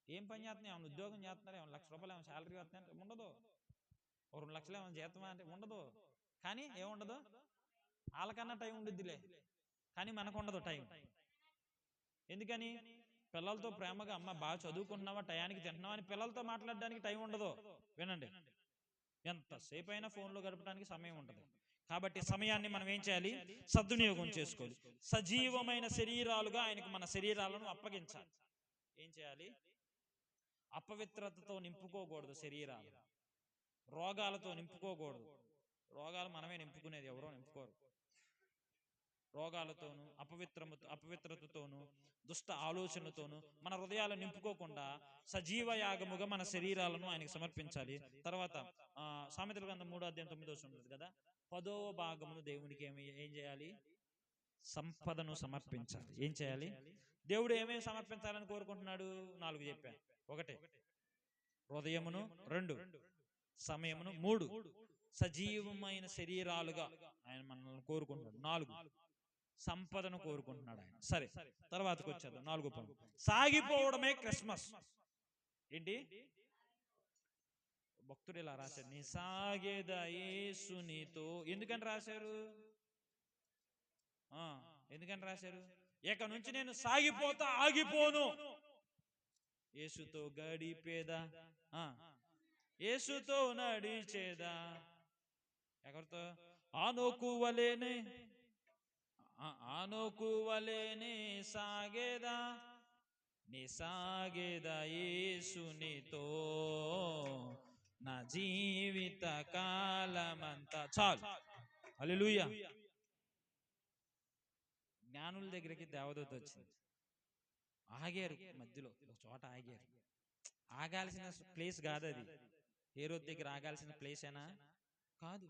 ఏం పని చేస్తున్నాయి? ఏమైనా ఉద్యోగం చేస్తున్నారు? ఏమైనా ₹1,00,000 ఏమైనా శాలరీ వస్తున్నాయంటే ఉండదు. 2 లక్షలు ఏమైనా జీతమా అంటే ఉండదు. కానీ ఏముండదు? వాళ్ళకన్నా టైం ఉండిద్దిలే, కానీ మనకు ఉండదు టైం. ఎందుకని? పిల్లలతో ప్రేమగా అమ్మ బాగా చదువుకుంటున్నావా, టయానికి తింటున్నావా అని పిల్లలతో మాట్లాడడానికి టైం ఉండదు. వినండి, ఎంతసేపు అయినా ఫోన్లో గడపడానికి సమయం ఉంటుంది. కాబట్టి సమయాన్ని మనం ఏం చేయాలి? సద్వినియోగం చేసుకోవాలి. సజీవమైన శరీరాలుగా ఆయనకు మన శరీరాలను అప్పగించాలి. ఏం చేయాలి? అపవిత్రతతో నింపుకోకూడదు. శరీరాలు రోగాలతో నింపుకోకూడదు. రోగాలు మనమే నింపుకునేది, ఎవరో నింపుకోరు. రోగాలతోనూ అపవిత్రతతోనూ దుష్ట ఆలోచనలతోనూ మన హృదయాలను నింపుకోకుండా సజీవ యాగముగా మన శరీరాలను ఆయనకు సమర్పించాలి. తర్వాత సామెతల గ్రంథం 3వ అధ్యాయం 9వ వచనం ఉంటుంది కదా, 10వ భాగమును దేవునికి ఏం చేయాలి? సంపదను సమర్పించాలి. ఏం చేయాలి? దేవుడు ఏమేమి సమర్పించాలని కోరుకుంటున్నాడు? 4 చెప్పాను. 1 హృదయమును, 2 సమయమును, 3 సజీవమైన శరీరాలుగా ఆయన మనల్ని కోరుకుంటున్నాడు, 4 సంపదను కోరుకుంటున్నాడు ఆయన. సరే, తర్వాతకు వచ్చేద్దాం. 4వ పాయింట్, సాగిపోవడమే క్రిస్మస్. ఏంటి భక్తుడు ఇలా రాశాడు, నీ సాగేద యేసునితో. ఎందుకని రాశారు? ఎందుకని రాశారు? ఇక నుంచి నేను సాగిపోతా, ఆగిపోను. యేసుతో గడిపేదా, యేసుతో నడిచేదా. ఎవరితో? ఆనోకువలేనే సాగేదా, నీ సాగేదా యేసునితో నా జీవిత కాలమంతా. చాలు. హల్లెలూయా. జ్ఞానుల దగ్గరికి దేవదూత వచ్చింది. ఆగారు, మధ్యలో ఒక చోట ఆగారు. ఆగాల్సిన ప్లేస్ కాదు అది. హేరోదు దగ్గర ఆగాల్సిన ప్లేసేనా? కాదు.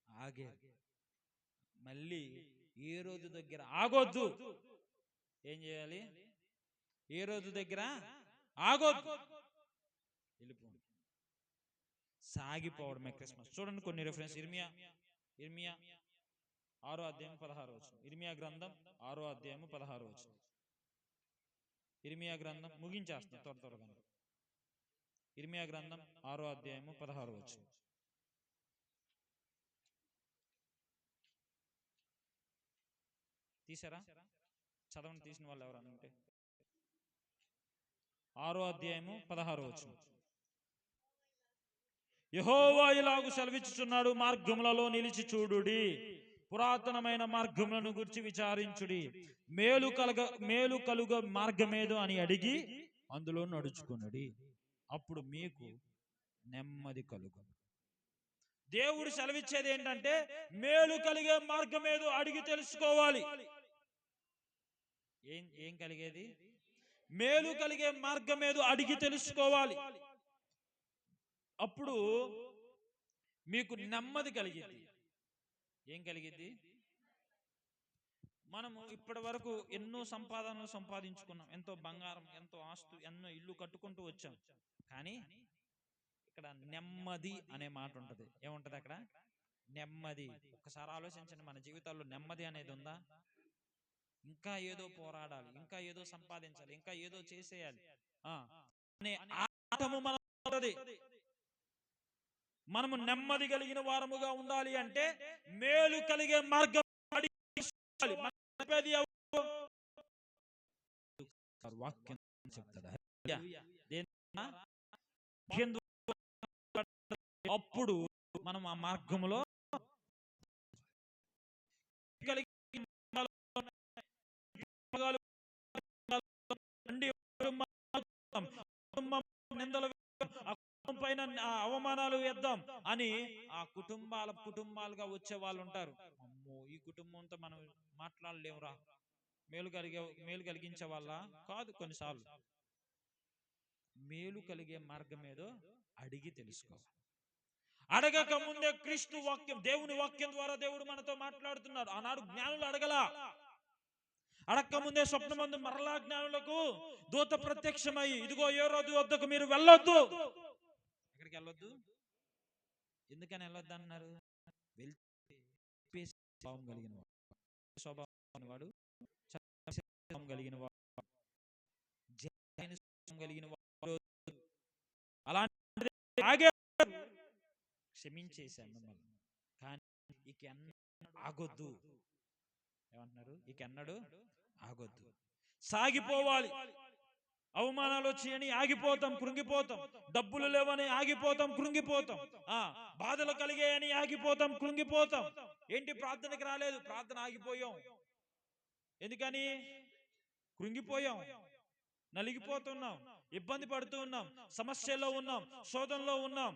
ఆగారు. మళ్ళీ హేరోదు దగ్గర ఆగొద్దు. ఏం చేయాలి? హేరోదు దగ్గర ఆగొద్దు, వెళ్ళిపోండి. సాగిపోవడమే క్రిస్మస్. చూడండి కొన్ని రిఫరెన్స్. ఇర్మియా 6వ అధ్యాయం 16వ వచనం. ఇర్మియా గ్రంథం 6వ అధ్యాయం 16వ వచనం. ఇర్మియా గ్రంథం ముగించేస్తాం త్వరగా. ఇర్మియా గ్రంథం 6వ అధ్యాయం 16వ వచనం. తీసారా? చదవండి, తీసిన వాళ్ళు ఎవరన్నా ఉంటే. 6వ అధ్యాయం 16వ వచనం. యెహోవా ఇలాగు సెలవిచ్చుచున్నాడు, మార్గములలో నిలిచి చూడుడి, పురాతనమైన మార్గములను గురించి విచారించుడి, మేలు కలుగ మార్గమేదో అని అడిగి అందులో నడుచుకునుడి, అప్పుడు మీకు నెమ్మది కలుగు. దేవుడు సెలవిచ్చేది ఏంటంటే మేలు కలిగే మార్గమేదో అడిగి తెలుసుకోవాలి. ఏం కలిగేది? మేలు కలిగే మార్గమేదో అడిగి తెలుసుకోవాలి. అప్పుడు మీకు నెమ్మది కలిగింది. ఏం కలిగింది? మనము ఇప్పటి వరకు ఎన్నో సంపాదనలు సంపాదించుకున్నాం, ఎంతో బంగారం, ఎంతో ఆస్తు, ఎన్నో ఇల్లు కట్టుకుంటూ వచ్చాం. కానీ ఇక్కడ నెమ్మది అనే మాట ఉంటుంది. ఏముంటది అక్కడ? నెమ్మది. ఒక్కసారి ఆలోచించండి, మన జీవితాల్లో నెమ్మది అనేది ఉందా? ఇంకా ఏదో పోరాడాలి, ఇంకా ఏదో సంపాదించాలి, ఇంకా ఏదో చేసేయాలి అనే ఆటము మన. మనము నెమ్మది కలిగిన వారముగా ఉండాలి అంటే మేలు కలిగే మార్గం వాక్యం చెప్తాడు. అప్పుడు మనం ఆ మార్గములో నిందలు పైన అవమానాలు వేద్దాం అని ఆ కుటుంబాలుగా వచ్చే వాళ్ళు ఉంటారు. అమ్మో, ఈ కుటుంబంతో మనం మాట్లాడలేమురా. మేలు కలిగించే వాళ్ళ కాదు. కొన్నిసార్లు మేలు కలిగే మార్గం ఏదో అడిగి తెలుసుకోవాలి. అడగక ముందే క్రీస్తు వాక్యం, దేవుని వాక్యం ద్వారా దేవుడు మనతో మాట్లాడుతున్నాడు. ఆనాడు జ్ఞానులు అడగలా. అడక్క ముందే స్వప్నమందు మరలా జ్ఞానులకు దూత ప్రత్యక్షమై, ఇదిగో హేరోదు వద్దకు మీరు వెళ్ళొద్దు. ఎక్కడికి వెళ్ళొద్దు? ఎందుకని వెళ్ళొద్దు అన్నారు? స్వభావం కలిగిన వాడు, స్వభావం కలిగిన వాడు, కలిగిన వాడు అలాంటి క్షమించేశాను మిమ్మల్ని, కానీ ఇక ఆగొద్దు. ఏమంటున్నారు? ఇక ఎన్నడు ఆగొద్దు. సాగిపోవాలి. అవమానాలు వచ్చి ఆగిపోతాం, కృంగిపోతాం. డబ్బులు లేవని ఆగిపోతాం, కృంగిపోతాం. బాధలు కలిగాయని ఆగిపోతాం, కృంగిపోతాం. ఏంటి? ప్రార్థనకి రాలేదు, ప్రార్థన ఆగిపోయాం. ఎందుకని? కృంగిపోయాం, నలిగిపోతున్నాం, ఇబ్బంది పడుతూ ఉన్నాం, సమస్యల్లో ఉన్నాం, శోధనలో ఉన్నాం,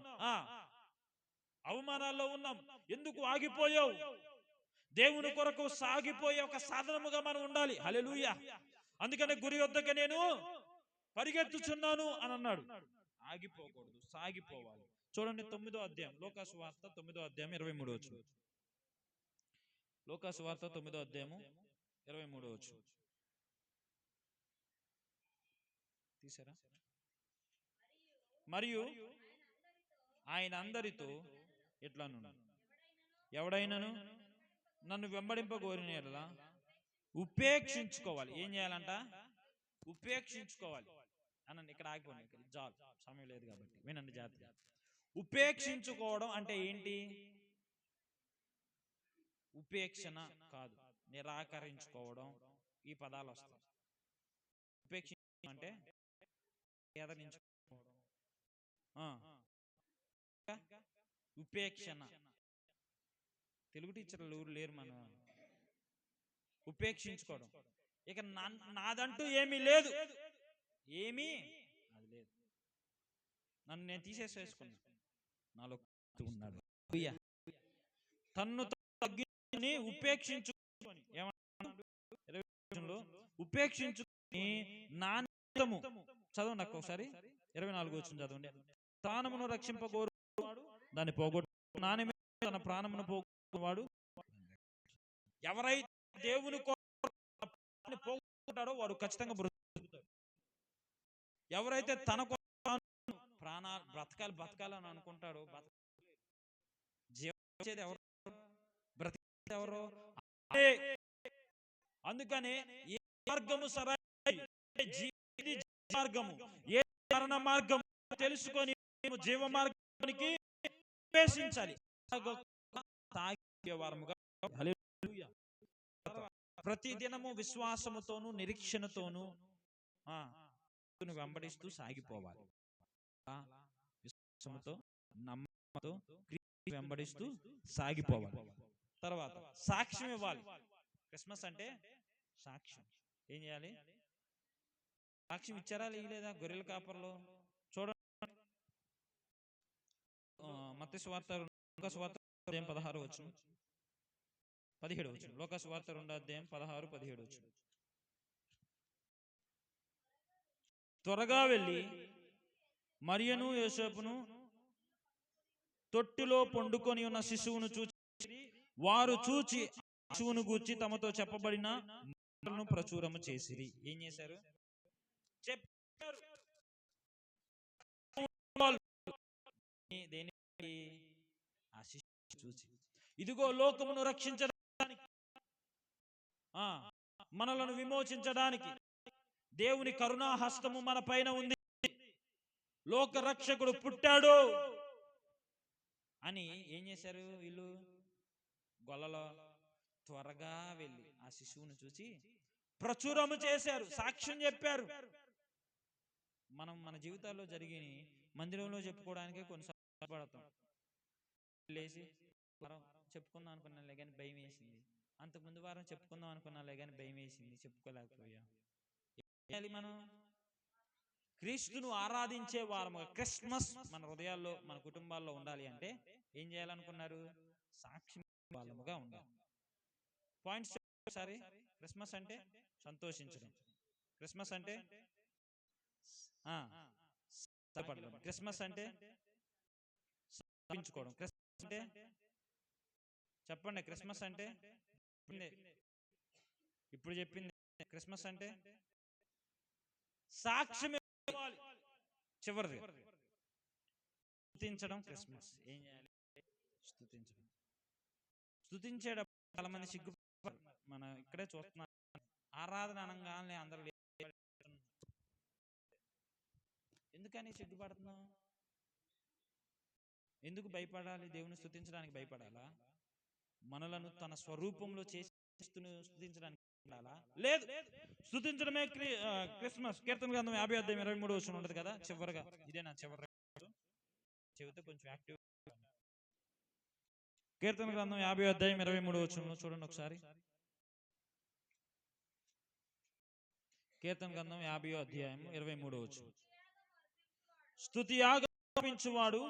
అవమానాల్లో ఉన్నాం. ఎందుకు ఆగిపోయావు? దేవుని కొరకు సాగిపోయే ఒక సాధనముగా మనం ఉండాలి. హల్లెలూయా. అందుకనే గురి వద్దకు నేను పరిగెత్తుచున్నాను అని అన్నాడు. ఆగిపోకూడదు, సాగిపోవాలి. చూడండి 9వ అధ్యాయం, లోకాసు వార్త 9వ అధ్యాయం 23వ వచనం. లోకాసు వార్త 9వ అధ్యాయం 23వ వచనం. తీసారా? మరియు ఆయన అందరితో ఎట్లా, ఎవడైనాను నన్ను వెంబడింపగోరిన యెడల ఉపేక్షించుకోవాలి. ఏం చేయాలంట? ఉపేక్షించుకోవాలి. అనండి, ఇక్కడ ఆగిపోండి, ఇక్కడ జాబ్ సమయం లేదు కాబట్టి వినండి జాగ్రత్తగా. ఉపేక్షించుకోవడం అంటే ఏంటి? ఉపేక్షణ కాదు, నిరాకరించుకోవడం. ఈ పదాలు వస్తాయి. ఉపేక్షించడం అంటే ఎదరించుకోవడం. ఉపేక్షణ. తెలుగు టీచర్లు ఎవరు లేరు మన. ఉపేక్షించుకోవడం. ఇక నాదంటూ ఏమీ లేదు, ఏమీ అది లేదు, నన్ను నేను తీసేసుకున్నా, నాలో ఉన్నాడు. తన్ను తగ్గించుకొని ఉపేక్షించుకొని ఉపేక్షించుకొని నాణ్యతము. చదవండి అక్క ఒకసారి 24 వచ్చింది చదవండి. ప్రాణమును రక్షింపగోరు దాన్ని పోగొట్టు, నాణ్యమే తన ప్రాణమును పోగొట్టువాడు. ఎవరైతే దేవుని పోగొట్టుకుంటాడో వాడు ఖచ్చితంగా బ్రతుకుతాడు. ఎవరైతే తన ప్రాణాలు బ్రతకాలని అనుకుంటాడో జీవించేది ఎవరు? బ్రతికేది ఎవరు? అందుకనే ఏ మార్గము సరైన మార్గము, ఏ మరణ మార్గము తెలుసుకొని జీవ మార్గానికి ప్రవేశించాలి. ప్రతి దినము విశ్వాసముతోను నిరీక్షణతోను వెంబడిస్తూ సాగిపోవాలి. విశ్వాసముతో నమ్మకంతో వెంబడిస్తూ సాగిపోవాలి. తర్వాత సాక్ష్యం ఇవ్వాలి. క్రిస్మస్ అంటే సాక్ష్యం. ఏం చేయాలి? సాక్ష్యం ఇచ్చారా లేదా? గొర్రెల కాపర్లో చూడండి, మత్తయి సువార్త 16 వచనం 17 వచనం. లోకా సువార్త 2:16-17 వచనం. త్వరగా వెళ్ళి మరియను యోసేపును తొట్టిలో పండుకొని ఉన్న శిశువును చూచి, వారు చూచి శిశువును గూర్చి తమతో చెప్పబడిన మాటలను ప్రచురము చేసిరి. ఏం చేశారు? చెప్పారు. దేనికి? ఆ శిశువును చూచి, ఇదిగో లోకమును రక్షించడానికి, మనలను విమోచించడానికి దేవుని కరుణా హస్తము మన పైన ఉంది, లోక రక్షకుడు పుట్టాడు అని ఏం చేశారు వీళ్ళు? గొల్లలో త్వరగా వెళ్ళి ఆ శిశువును చూసి ప్రచురము చేశారు, సాక్ష్యం చెప్పారు. మనం మన జీవితాల్లో జరిగి మందిరంలో చెప్పుకోవడానికే కొన్నిసార్లు పడతాం. లేచి చెప్పుకుందాం అనుకున్నాలే కానీ భయం వేసింది, అంతకుముందు వారం చెప్పుకుందాం అనుకున్నాలే కానీ భయం వేసింది, చెప్పుకోలేకపోయా. మనం క్రీస్తును ఆరాధించే వారముగా క్రిస్మస్ మన హృదయాల్లో మన కుటుంబాల్లో ఉండాలి అంటే ఏం చేయాలనుకున్నారు? సాక్షి వాళ్ళముగా ఉండాలి. పాయింట్స్ ఒకసారి. క్రిస్మస్ అంటే సంతోషించడం, క్రిస్మస్ అంటే క్రిస్మస్ అంటే స్థాపించుకోవడం, క్రిస్మస్ అంటే చెప్పండి, క్రిస్మస్ అంటే ఇప్పుడు చెప్పింది. క్రిస్మస్ అంటే సాక్ష్యం ఇవ్వాలి. చివరిది స్తుతించడం. క్రిస్మస్ ఏం చేయాలి? స్తుతించడం. స్తుతించేటప్పుడు చాలా మంది సిగ్గుపడతారు. మనం ఇక్కడే చూస్తున్నాం, ఆరాధన అనగానే అందరూ ఎందుకని సిగ్గుపడుతున్నాం? ఎందుకు భయపడాలి? దేవుని స్తుతించడానికి భయపడాలా? మనలను తన స్వరూపంలో చేసి స్తుతించడానికి లేదు. స్తుతించడమే క్రిస్మస్. కీర్తన గ్రంథం 50:23 వచనం ఉంటుంది కదా చివరిగా. ఇదే నా చివరి చెబితే కొంచెం యాక్టివ్. కీర్తన గ్రంథం 50:23 వచనంలో చూడండి ఒకసారి. కీర్తన గ్రంథం 50:23 వచనం. స్తుతి యాగం అర్పించువాడు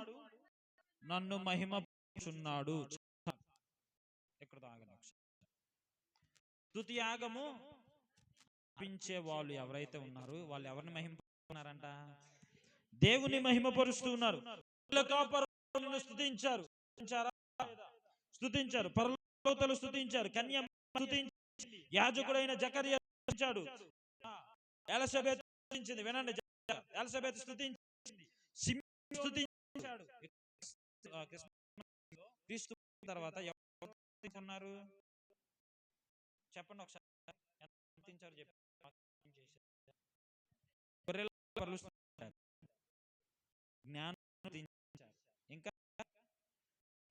నన్ను మహిమపరుచున్నాడు. ఎక్కడ తాగను. స్తుతి యాగము అర్పించే వాళ్ళు ఎవరైతే ఉన్నారో వాళ్ళు ఎవరిని మహిమపరుస్తున్నారంట? దేవుని మహిమపరుస్తున్నారు. స్తుతించారు, స్తుతించారు, పరలోకలు స్తుతించారు, కన్య స్తుతించింది, యాజకుడైన జకర్యా స్తుతించాడు, ఎలిజబెత్ స్తుతించింది. వినండి, ఎలిజబెత్ స్తుతించింది, సిమియోను స్తుతించాడు. క్రీస్తు తర్వాత ఎవరు ఉన్నారు చెప్పండి ఒకసారి. స్తుతించారు చెప్పి గొర్రెల పరులు స్తుతించారు, జ్ఞానం స్తుతించారు, ఇంకా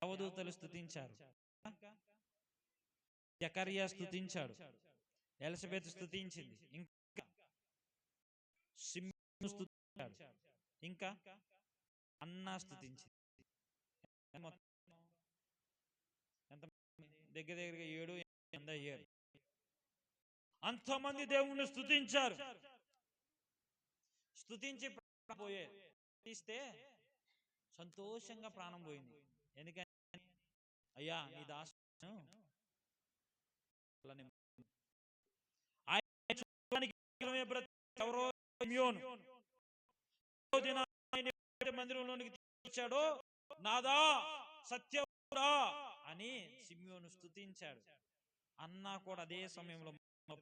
దేవదూతలు స్తుతించారు, జకర్యా స్తుతించాడు, ఎలిజబెత్ స్తుతించింది, ఇంకా సిమ్యోను స్తుతించాడు, ఇంకా అన్నా స్తుతించింది. ఎంత దగ్గర దగ్గరగా 7-8 అయ్యారు. అంతమంది దేవుణ్ణి స్తుతించారు. స్తుతించి పోయే తీస్తే సంతోషంగా ప్రాణం పోయింది. ఎందుకంటే అయ్యా నీ దాసును ఎవరో సిమ్యోను మందిరంలోనికి తీసుకొచ్చాడో నాదా సత్యవుడా అని సిమ్యోను స్తుతించాడు. అన్నా కూడా అదే సమయంలో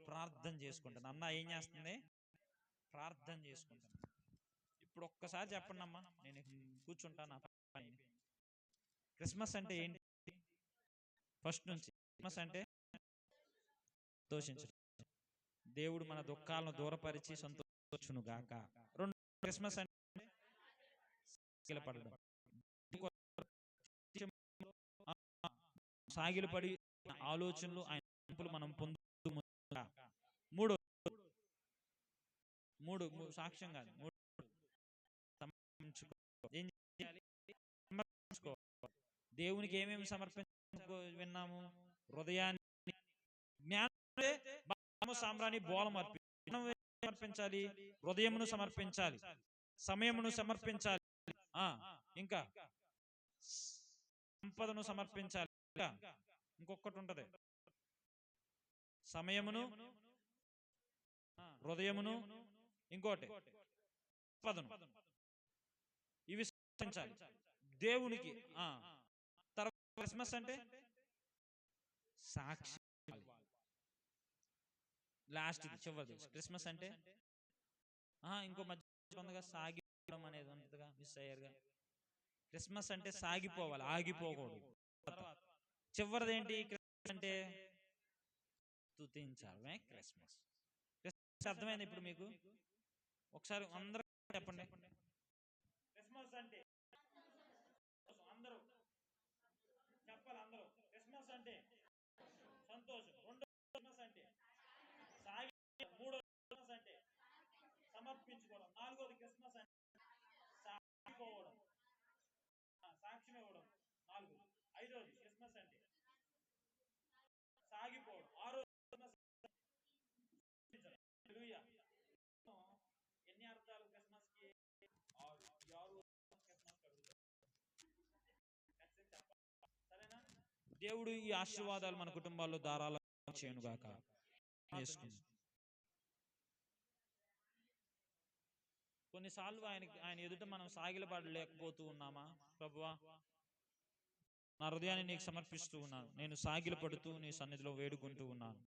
ప్రార్థన చేసుకుంటాను. అన్న ఏం చేస్తుంది? ప్రార్థన చేసుకుంటాను. ఇప్పుడు ఒక్కసారి చెప్పండి అమ్మా, నేను కూర్చుంటాను. క్రిస్మస్ అంటే ఏంటి? ఫస్ట్ నుంచి క్రిస్మస్ అంటే సంతోషించడం, దేవుడు మన దుఃఖాలను దూరపరిచి సంతోషించును గాక. రెండు, క్రిస్మస్ అంటే సాగిలపడడం, సాగిలపడి ఆలోచనలు ఆయన మనం పొందు. మూడు మూడు సాక్ష్యం కాదు, మూడు ఏం చేయాలి? దేవునికి ఏమేమి విన్నాము? హృదయాన్ని, జ్ఞానం, సాంబ్రాణి, బోళం సమర్పించాలి, హృదయమును సమర్పించాలి, సమయమును సమర్పించాలి, ఇంకా సంపదను సమర్పించాలి. ఇంకొకటి ఉంటది, సమయమును, హృదయమును, ఇంకోటి సంపదను, ఇవి సమర్పించాలి దేవునికి. తర్వాత క్రిస్మస్ అంటే సాక్షి. లాస్ట్ చివరిది క్రిస్మస్ అంటే ఇంకో మధ్య సాగిపోవడం అనేది ఉంటుందిగా, మిస్ అయ్యారుగా. క్రిస్మస్ అంటే సాగిపోవాలి, ఆగిపోకూడదు. చివరిది ఏంటి? క్రిస్మస్ అంటే స్తుతించాలి. క్రిస్మస్ అర్థమైంది ఇప్పుడు మీకు? ఒకసారి అందరూ చెప్పండి. క్రిస్మస్ అంటే అందరూ చెప్పాలి. అందరూ క్రిస్మస్ అంటే సంతోషం. రెండో క్రిస్మస్ అంటే సాగి. మూడో క్రిస్మస్ అంటే సమర్పించుకోవడం. నాలుగోది క్రిస్మస్ అంటే సాగిపోవడం, సాక్ష్యం ఇవ్వడం. నాలుగు. ఐదోది క్రిస్మస్ అంటే సాగిపోవడం. ఆరో క్రిస్మస్ ఎన్ని అర్థాలు క్రిస్మస్ కి? 6. సరేనా? దేవుడు ఈ ఆశీర్వాదాలు మన కుటుంబాల్లో ధారాళంగా చేయనుగాక. కొన్నిసార్లు ఆయన ఎదుట మనం సాగిలపడలేకపోతూ ఉన్నామా? ప్రభువా, నా హృదయాన్ని నీకు సమర్పిస్తూ ఉన్నాను, నేను సాగిలపడుతూ నీ సన్నిధిలో వేడుకుంటూ ఉన్నాను.